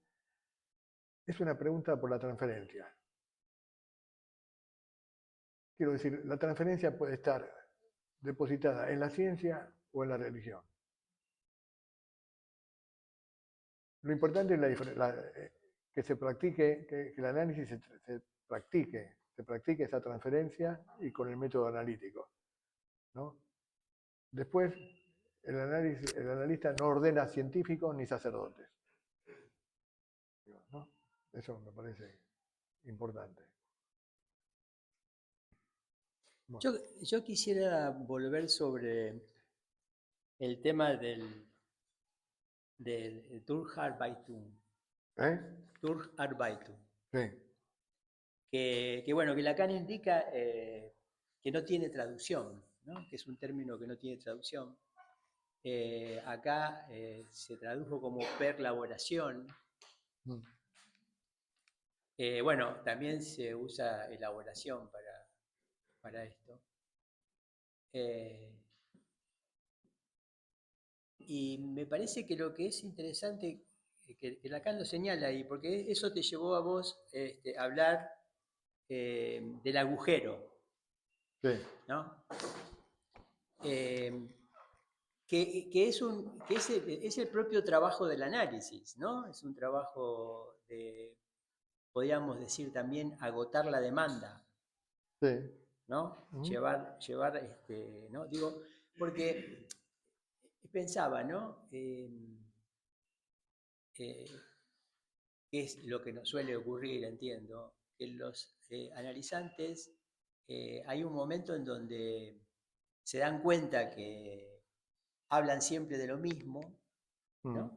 es una pregunta por la transferencia. Quiero decir, la transferencia puede estar depositada en la ciencia o en la religión. Lo importante es que se practique, que el análisis se practique esa transferencia y con el método analítico, ¿no? Después, el analista no ordena científicos ni sacerdotes, ¿no? Eso me parece importante. Bueno. Yo quisiera volver sobre el tema del Durcharbeitung. Durcharbeitung. Sí. Que bueno, que Lacan indica que no tiene traducción, ¿no? Que es un término que no tiene traducción. Acá se tradujo como perlaboración. Bueno, también se usa elaboración para esto. Y me parece que lo que es interesante, que Lacan lo señala ahí, porque eso te llevó a vos a hablar del agujero, sí, ¿no? Que es el propio trabajo del análisis, ¿no? Es un trabajo de, podríamos decir también, agotar la demanda, sí. ¿no? Llevar ¿no? Digo, porque pensaba, ¿no? Es lo que nos suele ocurrir, entiendo, que los analizantes hay un momento en donde se dan cuenta que hablan siempre de lo mismo, ¿no?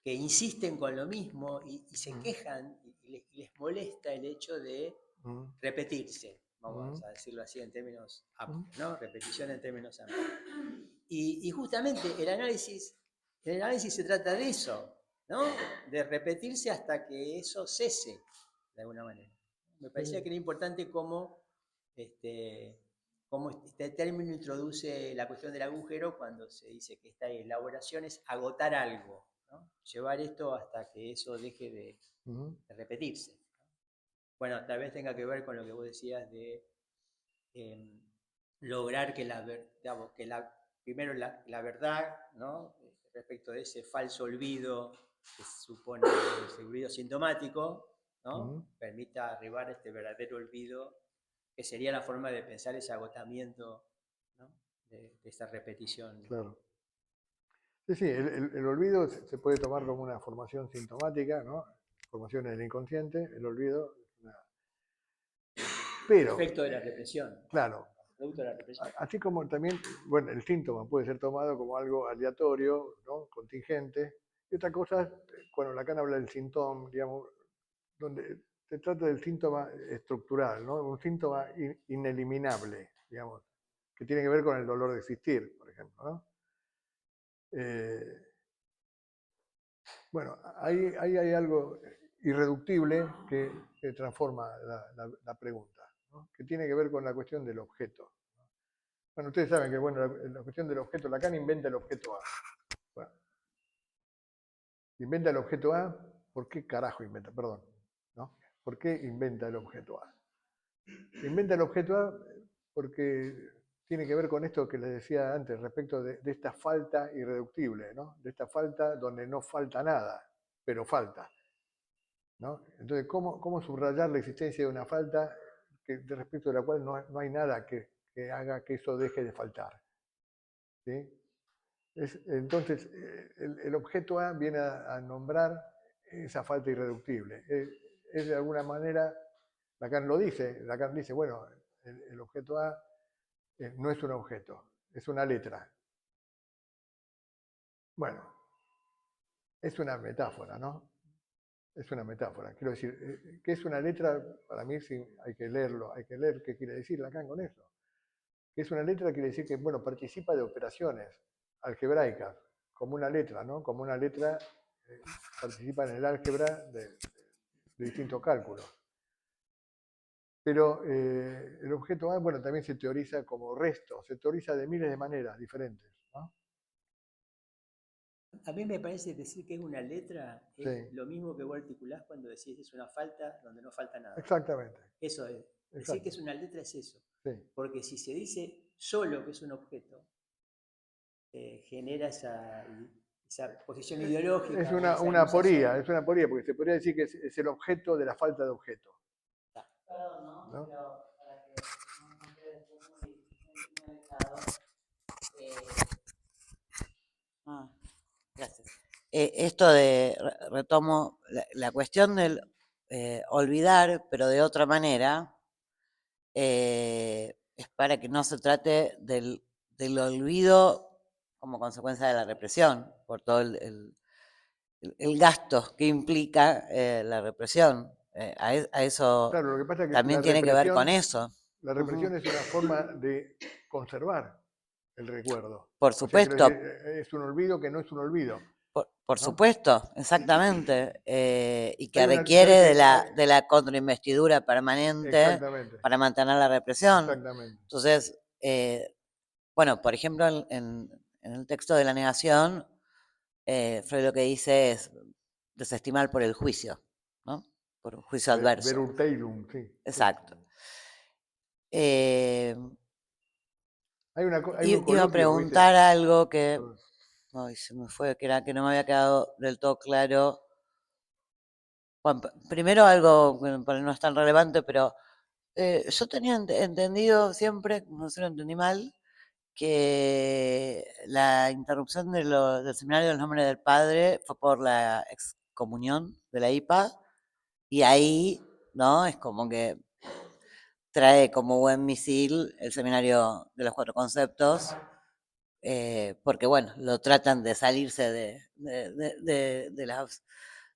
Que insisten con lo mismo y se quejan y les molesta el hecho de repetirse, vamos a decirlo así en términos amplios, ¿no? Repetición en términos amplios. Y justamente el análisis se trata de eso, ¿no? De repetirse hasta que eso cese, de alguna manera. Me parecía que era importante cómo este término introduce la cuestión del agujero cuando se dice que esta elaboración es agotar algo, ¿no? Llevar esto hasta que eso deje de repetirse. Bueno, tal vez tenga que ver con lo que vos decías de lograr que primero la verdad, ¿no? Respecto de ese falso olvido que supone ese olvido sintomático, ¿no? Permita arribar a este verdadero olvido, que sería la forma de pensar ese agotamiento, ¿no? de esta repetición. Claro. Sí, el olvido se puede tomar como una formación sintomática, ¿no? Formación en el inconsciente, el olvido. Pero, efecto de la represión. Claro. Producto de la represión. Así como también, bueno, el síntoma puede ser tomado como algo aleatorio, ¿no? Contingente. Y otra cosa, cuando Lacan habla del síntoma, digamos, donde se trata del síntoma estructural, ¿no? Un síntoma ineliminable, digamos, que tiene que ver con el dolor de existir, por ejemplo, ¿no? Bueno, ahí hay algo irreductible que transforma la pregunta, ¿no? Que tiene que ver con la cuestión del objeto. Bueno, ustedes saben que bueno, la cuestión del objeto, Lacan inventa el objeto A. Bueno, inventa el objeto A, ¿por qué carajo inventa? Perdón, ¿no? ¿Por qué inventa el objeto A? Inventa el objeto A porque tiene que ver con esto que les decía antes respecto de esta falta irreductible, ¿no? De esta falta donde no falta nada, pero falta, ¿no? Entonces, ¿cómo subrayar la existencia de una falta respecto de la cual no hay nada que haga que eso deje de faltar? ¿Sí? Entonces, el objeto A viene a nombrar esa falta irreductible. Es de alguna manera, Lacan lo dice, Lacan dice, bueno, el objeto A no es un objeto, es una letra. Bueno, es una metáfora, ¿no? Es una metáfora. Quiero decir, ¿qué es una letra? Para mí sí, hay que leerlo, hay que leer qué quiere decir Lacan con eso. ¿Qué es una letra? Quiere decir que, bueno, participa de operaciones algebraicas, como una letra, ¿no? Como una letra participa en el álgebra de distintos cálculos. Pero el objeto A, bueno, también se teoriza como resto, se teoriza de miles de maneras diferentes, ¿no? A mí me parece decir que es una letra, es lo mismo que vos articulás cuando decís es una falta donde no falta nada. Exactamente. Eso es. Decir que es una letra es eso. Sí. Porque si se dice solo que es un objeto, genera esa esa posición ideológica. Es una aporía, porque se podría decir que es el objeto de la falta de objeto. Perdón, ¿no? ¿No? Pero para que no quede después muy dejado. Gracias. Esto de, retomo, la cuestión del olvidar, pero de otra manera, es para que no se trate del olvido como consecuencia de la represión, por todo el gasto que implica la represión. A eso Claro, lo que pasa es que también tiene que ver con eso. la represión es una forma de conservar el recuerdo. Por O sea, quiero supuesto, decir, es un olvido que no es un olvido. por ¿no? supuesto, exactamente. Y que Hay una, requiere ¿sabes qué? de la contrainvestidura permanente Exactamente, para mantener la represión. exactamente. Entonces, bueno, por ejemplo, en el texto de la negación, Freud lo que dice es desestimar por el juicio, ¿no? Por un juicio adverso. Verurteilung, sí. Exacto. Hay un Iba a coloquio, preguntar ¿viste? algo que ay, se me fue, que era que no me había quedado del todo claro. Bueno, primero algo que no es tan relevante, pero yo tenía entendido siempre, no sé, lo entendí mal, que la interrupción del seminario del nombre del padre fue por la excomunión de la IPA, y ahí, ¿no? Es como que trae como buen misil el seminario de los cuatro conceptos, porque bueno, lo tratan de salirse de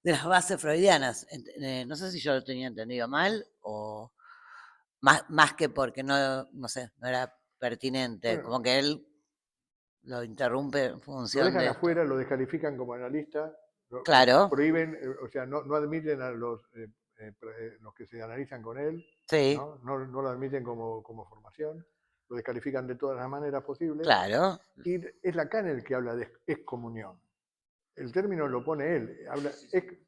las bases freudianas. No sé si yo lo tenía entendido mal o más que porque no sé, no era pertinente, Bueno, como que él lo interrumpe en lo función dejan de esto. afuera, lo descalifican como analista, Claro, prohíben, o sea, no admiten a los que se analizan con él, sí, no lo admiten como formación, lo descalifican de todas las maneras posibles, claro, y es Lacan el que habla de excomunión. El término lo pone él.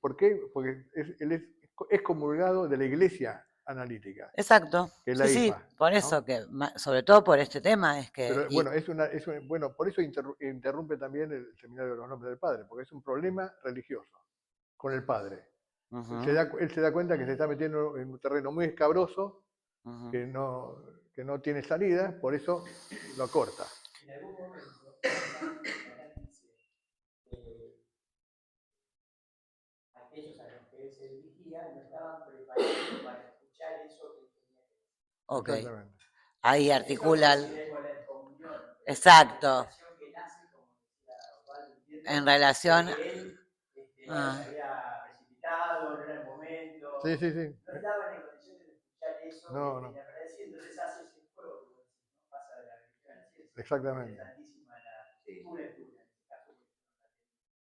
¿Por qué? Porque él es excomulgado de la iglesia analítica, exacto. que es Sí, la sí, IPA. por eso ¿no? que, sobre todo por este tema, es que, Pero bueno, bueno, por eso interrumpe también el seminario de los nombres del padre, porque es un problema religioso con el padre. Él se da cuenta que se está metiendo en un terreno muy escabroso, que no tiene salida, por eso lo corta. En algún momento, Lacan dice aquellos a los que él se dirigía no estaban preparados para escuchar eso que él tenía que decir. ok, Exactamente. ahí Esto articulan, coincide con la excomunión, exacto, la relación que nace, como decía Osvaldo, en entiendo, relación, de que él bueno, se había precipitado, no era el momento, Sí, sí, sí. no estaban en condiciones de escuchar eso que No, él tenía para decir, entonces hace ese juego que vos decís, ¿no? Pasa de la religión a la ciencia. exactamente. Interesantísima tu lectura, en este caso.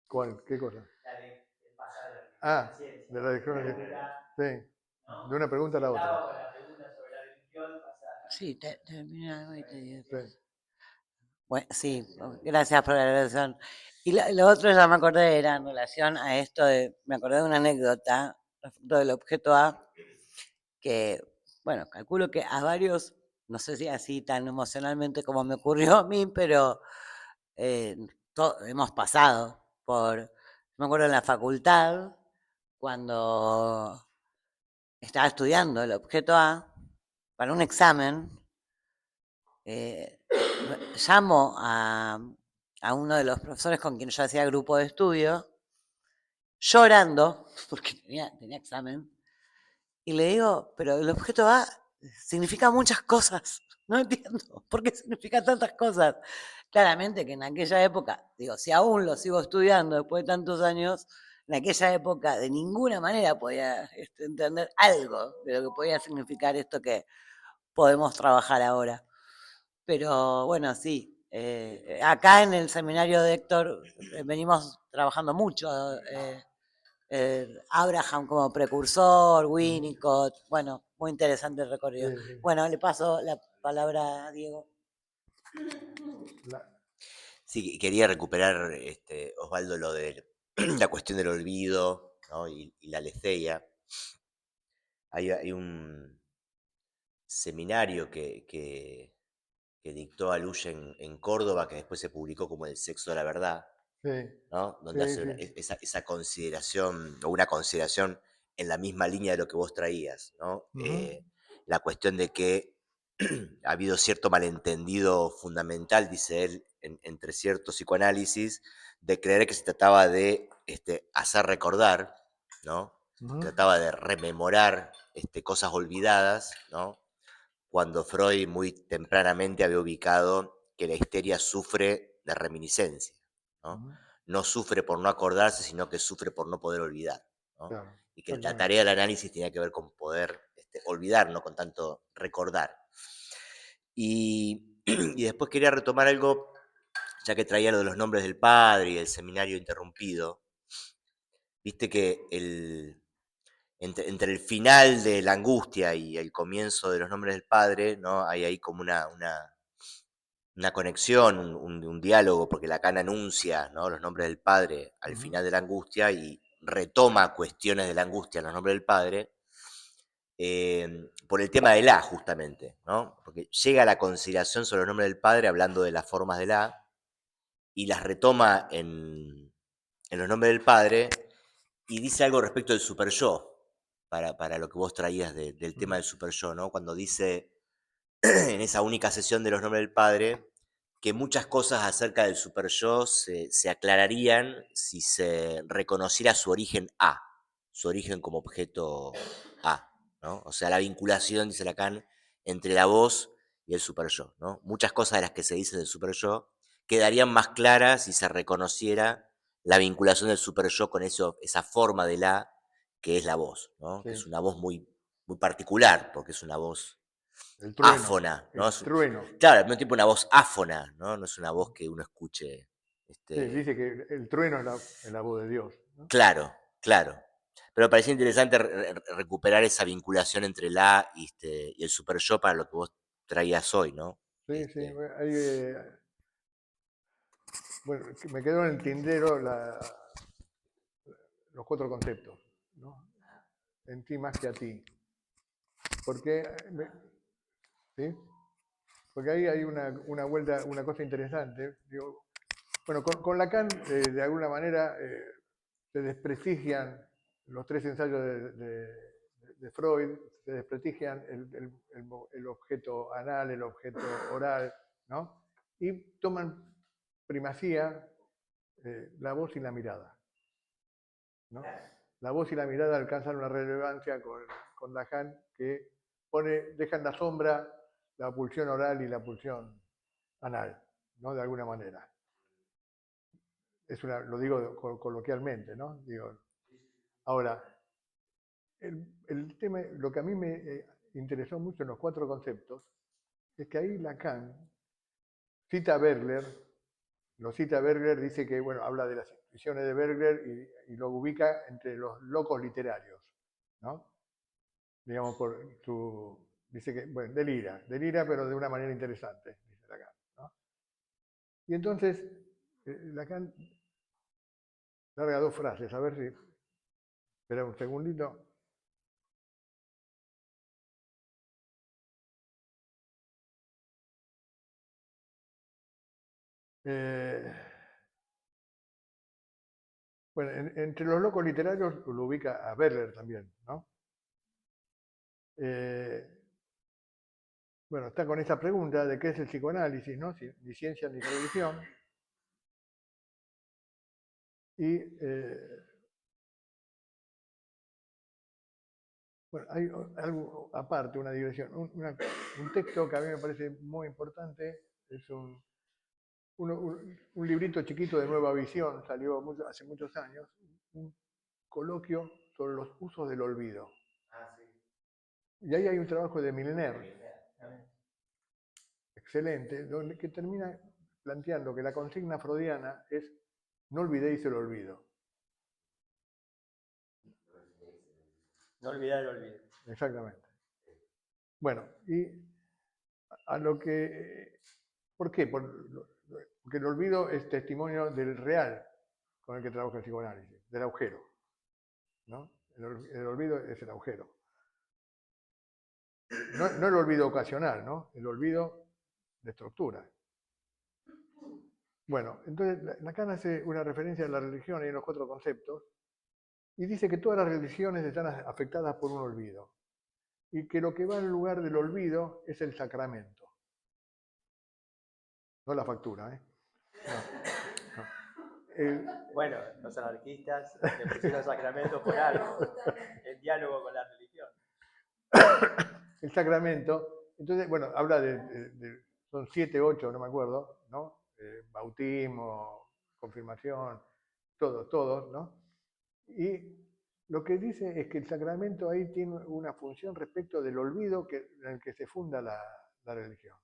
¿Cuál? ¿Qué cosa? La de pasar de la religión a la ciencia. De la religión a la ciencia. Sí. ¿No? De una pregunta a la otra. Estaba con la pregunta sobre la religión pasada. sí, termina y te digo. Sí. Bueno, sí, gracias por la relación. Y lo otro ya me acordé, era en relación a esto me acordé de una anécdota respecto del objeto A, que, bueno, calculo que a varios, no sé si así tan emocionalmente como me ocurrió a mí, pero hemos pasado por, me acuerdo en la facultad, cuando estaba estudiando el objeto A para un examen, llamo a uno de los profesores con quien yo hacía grupo de estudio, llorando, porque tenía examen, y le digo, pero el objeto A significa muchas cosas, no entiendo por qué significa tantas cosas. Claramente que en aquella época, digo, si aún lo sigo estudiando después de tantos años, en aquella época de ninguna manera podía entender algo de lo que podía significar esto que podemos trabajar ahora. Pero bueno, sí, acá en el seminario de Héctor venimos trabajando mucho. Abraham como precursor, Winnicott, bueno, muy interesante el recorrido. Sí, sí. Bueno, le paso la palabra a Diego. Sí, quería recuperar, Osvaldo, lo de la cuestión del olvido, ¿no? y la aletheia. Hay un seminario que dictó Alush en Córdoba, que después se publicó como El sexo de la verdad, Sí, ¿no? Donde sí, hace sí. esa consideración, o una consideración en la misma línea de lo que vos traías, ¿no? Ujú, La cuestión de que ha habido cierto malentendido fundamental, dice él, entre ciertos psicoanálisis, de creer que se trataba de hacer recordar, ¿no? ujú, Trataba de rememorar cosas olvidadas, ¿no? Cuando Freud muy tempranamente había ubicado que la histeria sufre de reminiscencia, ¿no? ujú. No sufre por no acordarse, sino que sufre por no poder olvidar, ¿no? Claro, Y que la exactamente. tarea del análisis tenía que ver con poder olvidar, no con tanto recordar. Y, y después quería retomar algo, ya que traía lo de los nombres del padre y el seminario interrumpido. Viste que entre el final de la angustia y el comienzo de los nombres del padre, ¿no? Hay ahí como una conexión, un diálogo, porque Lacan anuncia, ¿no? Los nombres del padre al Ujú, final de la angustia y retoma cuestiones de la angustia en los nombres del padre, por el tema del A, justamente, ¿no? Porque llega a la consideración sobre los nombres del padre hablando de las formas del A y las retoma en los nombres del padre y dice algo respecto del super yo, para lo que vos traías del tema ujú. del super yo, ¿no? Cuando dice en esa única sesión de los nombres del padre que muchas cosas acerca del super yo se aclararían si se reconociera su origen A, su origen como objeto A, ¿no? O sea, la vinculación, dice Lacan, entre la voz y el super yo, ¿no? Muchas cosas de las que se dicen del super yo quedarían más claras si se reconociera la vinculación del super yo con esa forma de la que es la voz, ¿no? Que es Sí, una voz muy particular, porque es una voz el trueno, áfona, ¿no? el trueno. Claro, al mismo tiempo una voz áfona, ¿no? No es una voz que uno escuche. Sí, dice que el trueno es la voz de Dios, ¿no? Claro, claro. Pero me parecía interesante recuperar esa vinculación entre la y el super yo para lo que vos traías hoy, ¿no? Sí, sí. Bueno, me quedó en el tindero los cuatro conceptos, ¿no? En ti más que a ti. Porque, ¿sí? Porque ahí hay una vuelta, una cosa interesante. Digo, bueno, con Lacan, de alguna manera, se desprestigian los tres ensayos de Freud, se desprestigian el objeto anal, el objeto oral, ¿no? Y toman primacía la voz y la mirada, ¿no? La voz y la mirada alcanzan una relevancia con Lacan que deja en la sombra la pulsión oral y la pulsión anal, ¿no? De alguna manera. Lo digo coloquialmente, ¿no? Digo, ahora, el tema, lo que a mí me interesó mucho en los cuatro conceptos es que ahí Lacan cita a Bergler, lo cita a Bergler, dice que, bueno, habla de las intuiciones de Bergler y lo ubica entre los locos literarios, ¿no? Digamos, dice que, bueno, delira, pero de una manera interesante, dice Lacan, ¿no? Y entonces, Lacan larga dos frases, a ver si, espera un segundito. Eh, bueno, entre los locos literarios lo ubica a Berler también, ¿no? Eh, bueno, está con esta pregunta de qué es el psicoanálisis, ¿no? Ni ciencia ni religión. Y bueno, hay algo aparte, una digresión. Un texto que a mí me parece muy importante es un librito chiquito de Nueva Visión, salió hace muchos años, un coloquio sobre los usos del olvido. Y ahí hay un trabajo de Milner, excelente, que termina planteando que la consigna freudiana es no olvidéis el olvido. No olvidar el olvido. Exactamente. Bueno, y a lo que... ¿Por qué? Porque el olvido es testimonio del real con el que trabaja el psicoanálisis, del agujero, ¿no? El olvido es el agujero. No el olvido ocasional, ¿no? El olvido de estructura. Bueno, entonces Lacan hace una referencia a la religión y en los 4 conceptos, y dice que todas las religiones están afectadas por un olvido, y que lo que va en lugar del olvido es el sacramento. No la factura, ¿eh? No. Bueno, los anarquistas le pusieron sacramento por algo, en diálogo con la religión. El sacramento, entonces, bueno, habla son 7, 8, no me acuerdo, ¿no? Bautismo, confirmación, todos, ¿no? Y lo que dice es que el sacramento ahí tiene una función respecto del olvido en el que se funda la religión.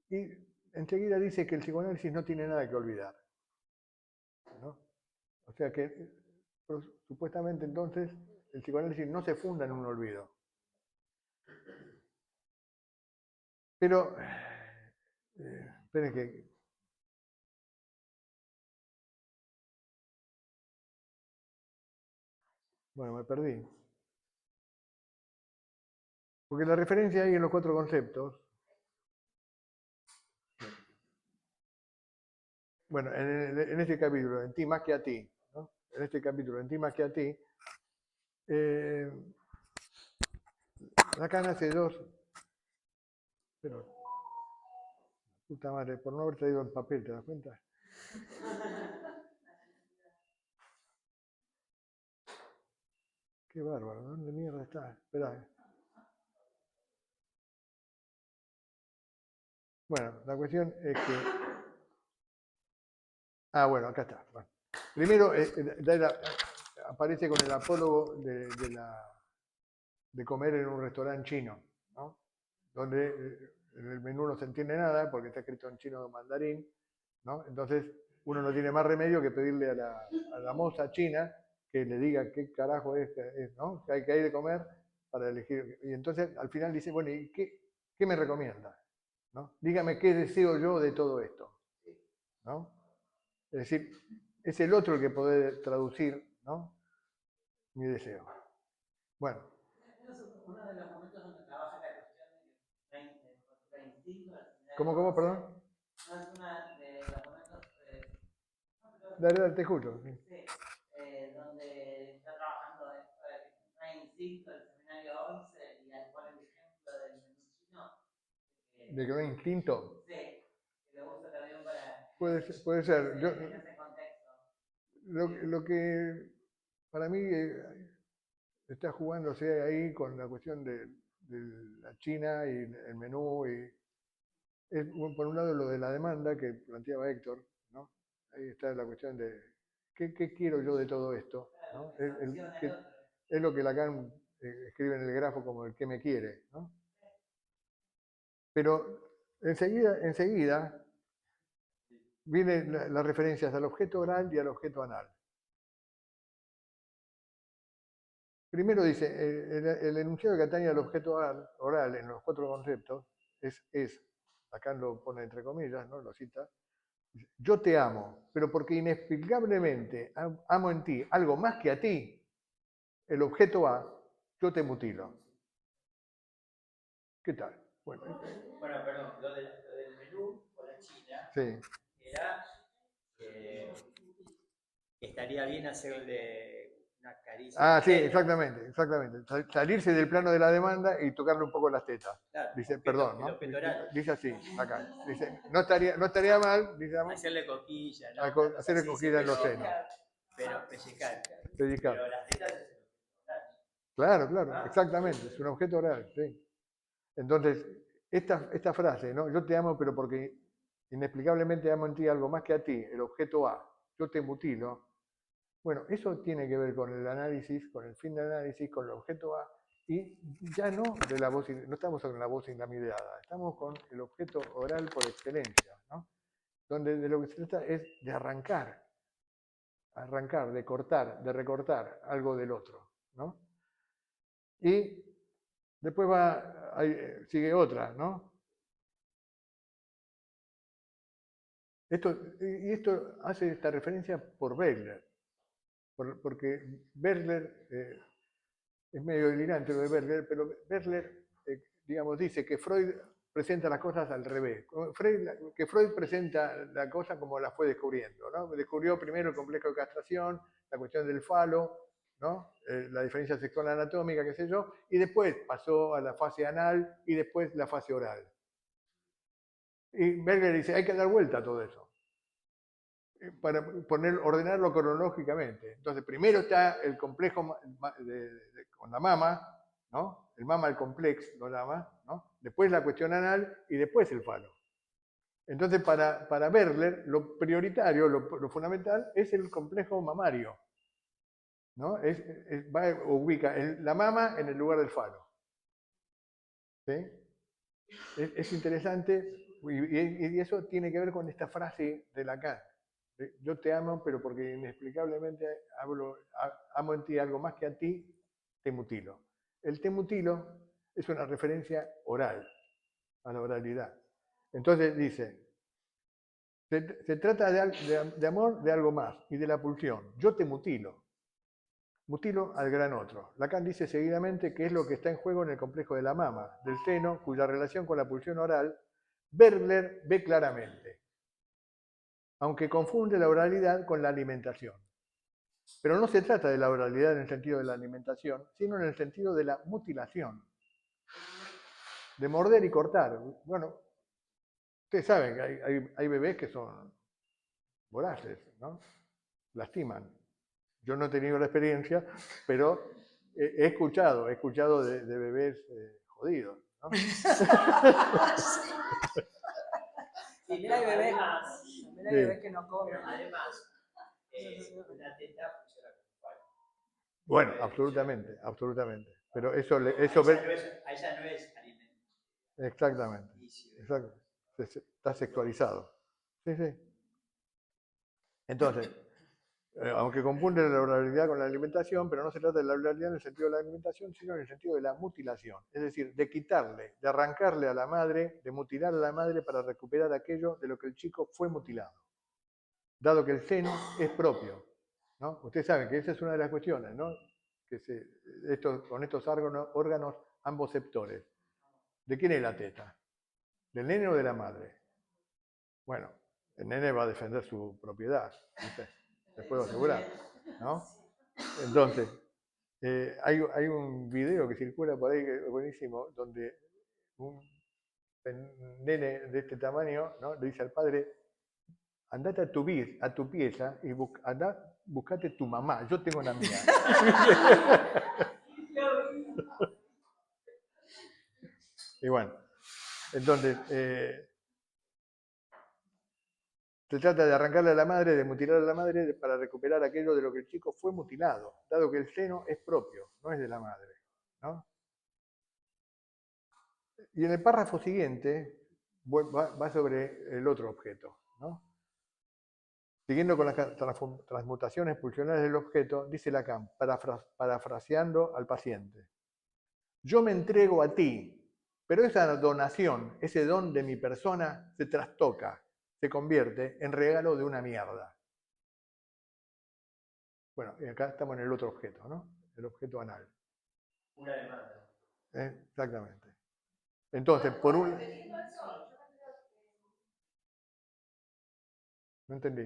Y enseguida dice que el psicoanálisis no tiene nada que olvidar, ¿no? O sea que supuestamente entonces el psicoanálisis no se funda en un olvido. Pero, esperen que... Bueno, me perdí. Porque la referencia ahí en los 4 conceptos, bueno, en este capítulo, en ti más que a ti, ¿no? En este capítulo, en ti más que a ti, Lacan hace 2... Pero, puta madre, por no haber traído el papel, ¿te das cuenta? Qué bárbaro, ¿dónde mierda está? Esperá. Bueno, la cuestión es que... Ah, bueno, acá está. Bueno. Primero, aparece con el apólogo de comer en un restaurante chino, ¿no? Donde en el menú no se entiende nada porque está escrito en chino mandarín, ¿no? Entonces uno no tiene más remedio que pedirle a la moza china que le diga qué carajo es, ¿no? Que hay de comer para elegir. Y entonces al final dice, bueno, ¿y qué me recomienda? ¿No? Dígame qué deseo yo de todo esto, ¿no? Es decir, es el otro el que puede traducir, ¿no? Mi deseo. Bueno. Uno de los momentos donde trabaja la cuestión del instinto. ¿Cómo, perdón? No es una de los momentos. Dale, te juro. Sí, donde está trabajando el instinto, el seminario 11, y al cual el ejemplo del menú chino. ¿De que no hay instinto? Sí, que lo usa también para. Puede ser. Yo, en ese contexto. lo que para mí está jugándose ahí con la cuestión de la China y el menú. Es, por un lado, lo de la demanda que planteaba Héctor, ¿no? Ahí está la cuestión de ¿qué quiero yo de todo esto? ¿No? Es lo que Lacan escribe en el grafo como el que me quiere, ¿no? Pero enseguida vienen las referencias al objeto oral y al objeto anal. Primero dice, el enunciado que atañe al objeto oral en los 4 conceptos es, acá lo pone entre comillas, ¿no? Lo cita, yo te amo, pero porque inexplicablemente amo en ti algo más que a ti, el objeto A, yo te mutilo. ¿Qué tal? Bueno, perdón, lo del menú con la China sí. era estaría bien hacerle una caricia. Ah, sí, exactamente. Salirse del plano de la demanda y tocarle un poco las tetas. Claro, dice, perdón, ¿no? Dice así, acá. Dice, no estaría mal, digamos, hacerle coquilla, ¿no? Hacerle coquilla en los senos. Pero pellizcar. Pellizcar. Pero las tetas es Claro, exactamente, es un objeto oral, sí. Entonces, esta frase, ¿no? Yo te amo, pero porque inexplicablemente amo en ti algo más que a ti, el objeto A, yo te mutilo. Bueno, eso tiene que ver con el análisis, con el fin del análisis, con el objeto A, y ya no de la voz, no estamos con la voz inlamidada, estamos con el objeto oral por excelencia, ¿no? Donde de lo que se trata es de arrancar, de cortar, de recortar algo del otro, ¿no? Y después sigue otra, ¿no? Esto hace esta referencia por Bergler, porque Bergler es medio delirante lo de Bergler, pero Bergler, digamos, dice que Freud presenta las cosas al revés. Que Freud presenta la cosa como la fue descubriendo, ¿no? Descubrió primero el complejo de castración, la cuestión del falo, ¿no? La diferencia sexual anatómica, qué sé yo, y después pasó a la fase anal y después la fase oral. Y Berger dice, hay que dar vuelta a todo eso, para ordenarlo cronológicamente. Entonces, primero está el complejo con la mama, ¿no? El mama, el complex, lo llama, ¿no? Después la cuestión anal y después el falo. Entonces, para Berger, lo prioritario, lo fundamental, es el complejo mamario, ¿no? Ubica la mama en el lugar del falo. ¿Sí? Es interesante, y eso tiene que ver con esta frase de Lacan. Yo te amo, pero porque inexplicablemente amo en ti algo más que a ti, te mutilo. El te mutilo es una referencia oral, a la oralidad. Entonces dice, se trata de amor de algo más y de la pulsión. Yo te mutilo. Mutilo al gran otro. Lacan dice seguidamente que es lo que está en juego en el complejo de la mama, del seno, cuya relación con la pulsión oral, Berger ve claramente, aunque confunde la oralidad con la alimentación. Pero no se trata de la oralidad en el sentido de la alimentación, sino en el sentido de la mutilación, de morder y cortar. Bueno, ustedes saben que hay bebés que son voraces, ¿no? Lastiman. Yo no he tenido la experiencia, pero he escuchado de bebés jodidos, ¿no? También hay bebés, que no comen. Además, la teta funciona como falo. Bueno, absolutamente. Pero eso A ella no es alimento. Exactamente. Exacto. Está sexualizado. Sí. Entonces, aunque confunde la oralidad con la alimentación, pero no se trata de la oralidad en el sentido de la alimentación, sino en el sentido de la mutilación. Es decir, de quitarle, de arrancarle a la madre, de mutilar a la madre para recuperar aquello de lo que el chico fue mutilado. Dado que el seno es propio, ¿no? Ustedes saben que esa es una de las cuestiones, ¿no? Con estos órganos ambos-ceptores. ¿De quién es la teta? ¿Del nene o de la madre? Bueno, el nene va a defender su propiedad, ¿viste? Les puedo asegurar, ¿no? Entonces, hay un video que circula por ahí, que es buenísimo, donde un nene de este tamaño, ¿no? Le dice al padre, andate a tu pieza y buscate tu mamá, yo tengo la mía. Y bueno, entonces, se trata de arrancarle a la madre, de mutilar a la madre para recuperar aquello de lo que el chico fue mutilado, dado que el seno es propio, no es de la madre, ¿no? Y en el párrafo siguiente va sobre el otro objeto, ¿no? Siguiendo con las transmutaciones pulsionales del objeto, dice Lacan, parafraseando al paciente. Yo me entrego a ti, pero esa donación, ese don de mi persona, se trastoca, se convierte en regalo de una mierda. Bueno, y acá estamos en el otro objeto, ¿no? El objeto anal. Una demanda. Exactamente. Entonces, por un... No entendí.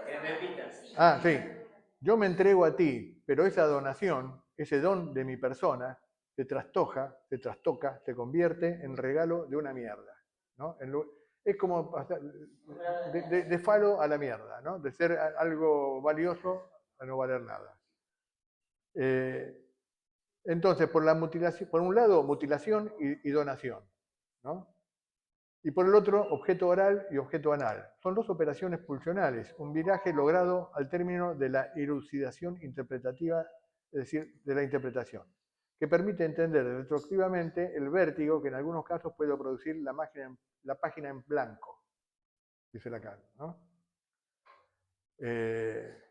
Que repitas. Ah, sí. Yo me entrego a ti, pero esa donación, ese don de mi persona, se trastoca, se convierte en regalo de una mierda, ¿no? Es como pasar de falo a la mierda, ¿no? De ser algo valioso a no valer nada. Entonces, por un lado, mutilación y donación, ¿no? Y por el otro, objeto oral y objeto anal. Son dos operaciones pulsionales, un viraje logrado al término de la elucidación interpretativa, es decir, de la interpretación, que permite entender retroactivamente el vértigo que en algunos casos puede producir la página en blanco, dice Lacan, ¿no?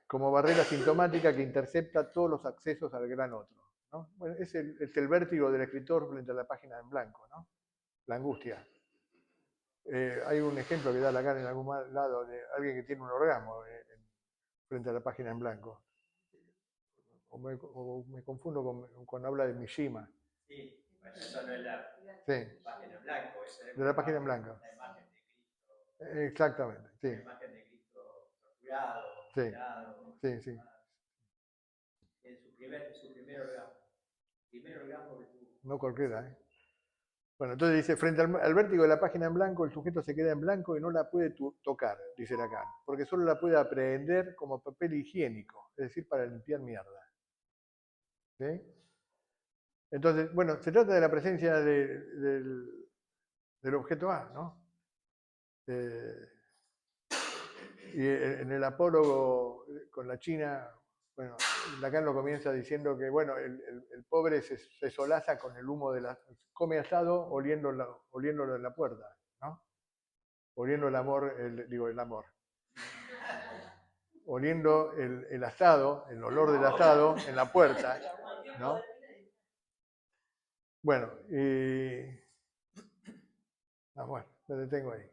Como barrera sintomática que intercepta todos los accesos al gran otro, ¿no? Bueno, es el vértigo del escritor frente a la página en blanco, ¿no? La angustia. Hay un ejemplo que da Lacan en algún lado de alguien que tiene un orgasmo frente a la página en blanco. O me confundo cuando habla de Mishima. Sí. Eso no es la Sí, página en blanco, eso es de la página en blanco. la imagen de Cristo, Exactamente, sí, la imagen de Cristo torturado, sí, mutilado, sí, sí. en su primer orgasmo. Primer orgasmo que tuvo. No cualquiera, ¿eh? Bueno, entonces dice, frente al vértigo de la página en blanco, el sujeto se queda en blanco y no la puede tocar, dice Lacan, porque solo la puede aprehender como papel higiénico, es decir, para limpiar mierda. ¿Sí? Entonces, bueno, se trata de la presencia del objeto A, ¿no? Y en el apólogo con la China, bueno, Lacan lo comienza diciendo que, bueno, el pobre se solaza con el humo de la... come asado oliéndolo en la puerta, ¿no? Oliendo el amor, el amor. Oliendo el asado, el olor del asado en la puerta, ¿no? Bueno, bueno, me detengo ahí.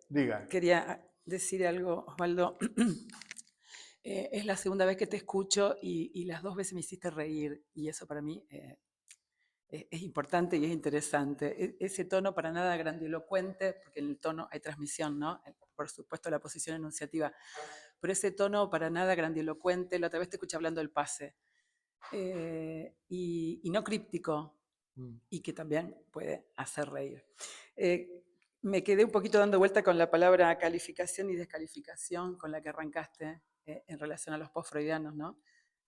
Diga. Quería decir algo, Osvaldo. Es la segunda vez que te escucho y las dos veces me hiciste reír y eso para mí es importante y es interesante. Ese tono para nada grandilocuente, porque en el tono hay transmisión, ¿no? Por supuesto la posición enunciativa, pero ese tono para nada grandilocuente, la otra vez te escuché hablando del pase, y no críptico, y que también puede hacer reír. Me quedé un poquito dando vuelta con la palabra calificación y descalificación con la que arrancaste en relación a los post-freudianos, ¿no?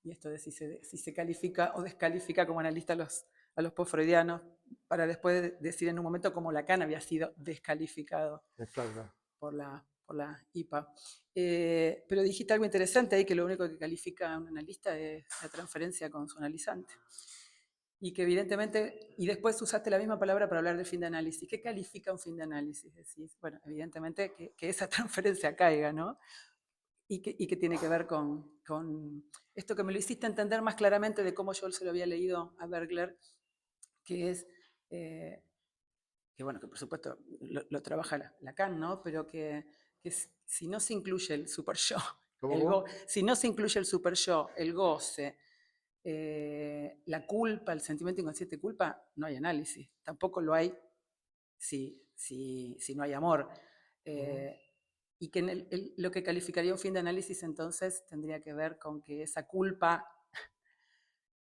Y esto de si se califica o descalifica como analista a los post-freudianos, para después decir en un momento cómo Lacan había sido descalificado por la IPA. Pero dijiste algo interesante ahí, que lo único que califica a un analista es la transferencia con su analizante. Y que evidentemente, y después usaste la misma palabra para hablar del fin de análisis. ¿Qué califica un fin de análisis? Decís, bueno, evidentemente que esa transferencia caiga, ¿no? Y que tiene que ver con esto que me lo hiciste entender más claramente de cómo yo se lo había leído a Bergler, que es, que bueno, que por supuesto lo trabaja Lacan, ¿no? Pero que si no se incluye el super yo, si no se incluye el super yo, el goce, la culpa, el sentimiento inconsciente de culpa, no hay análisis. Tampoco lo hay si no hay amor. Y que lo que calificaría un fin de análisis entonces tendría que ver con que esa culpa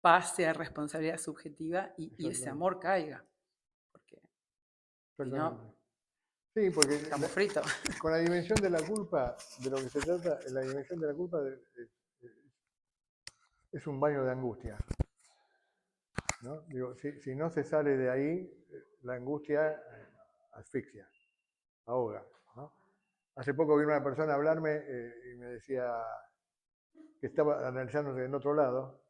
pase a responsabilidad subjetiva y ese amor caiga. Porque si no, sí, porque estamos fritos. Con la dimensión de la culpa, de lo que se trata, la dimensión de la culpa es un baño de angustia, ¿no? Digo, si no se sale de ahí, la angustia asfixia, ahoga, ¿no? Hace poco vino una persona a hablarme y me decía que estaba analizándose en otro lado,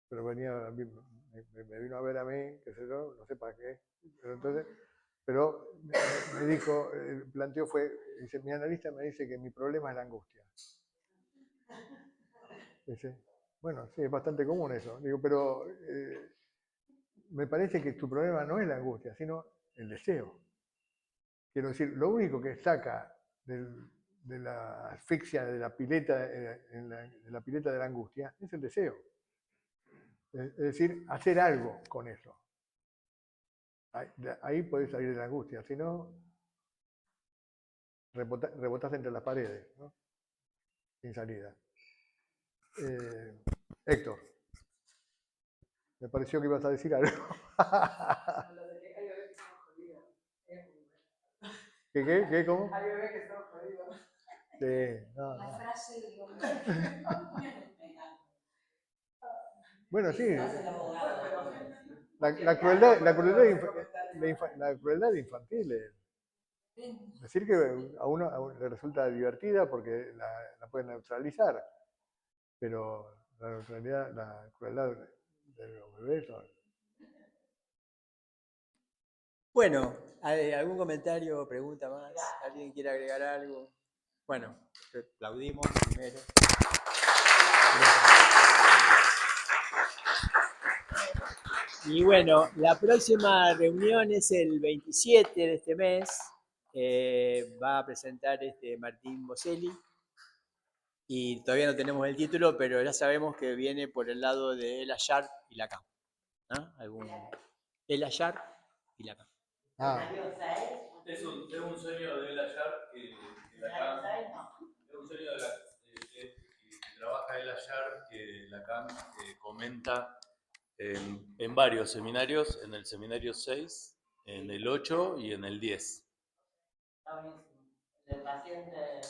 pero me vino a ver a mí, qué sé yo, no sé para qué, pero me dijo, el planteo fue, dice, mi analista me dice que mi problema es la angustia. Dice, bueno, sí, es bastante común eso. Digo, pero me parece que tu problema no es la angustia, sino el deseo. Quiero decir, lo único que saca de la asfixia de la pileta, de la pileta de la angustia es el deseo. Es decir, hacer algo con eso. Ahí podés salir de la angustia, si no, rebotás entre las paredes, ¿no? Sin salida. Héctor, me pareció que ibas a decir algo. ¿Qué? ¿Cómo? Hay bebés que son jodidos. Sí, no. La frase de bueno, sí. la La crueldad infantil es decir que a uno le resulta divertida porque la puede neutralizar, pero la crueldad de los bebés. Bueno, ¿algún comentario o pregunta más? ¿Alguien quiere agregar algo? Bueno, aplaudimos primero. Y bueno, la próxima reunión es el 27 de este mes. Va a presentar Martín Boselli. Y todavía no tenemos el título, pero ya sabemos que viene por el lado de la Sharp y Lacan. ¿no? El Ayar y Lacan. Ah, Es un sueño de Layard que Lacan. Es un sueño que trabaja el Layard que Lacan comenta en varios seminarios, en el seminario 6, en el 8 y en el 10. Está buenísimo. El paciente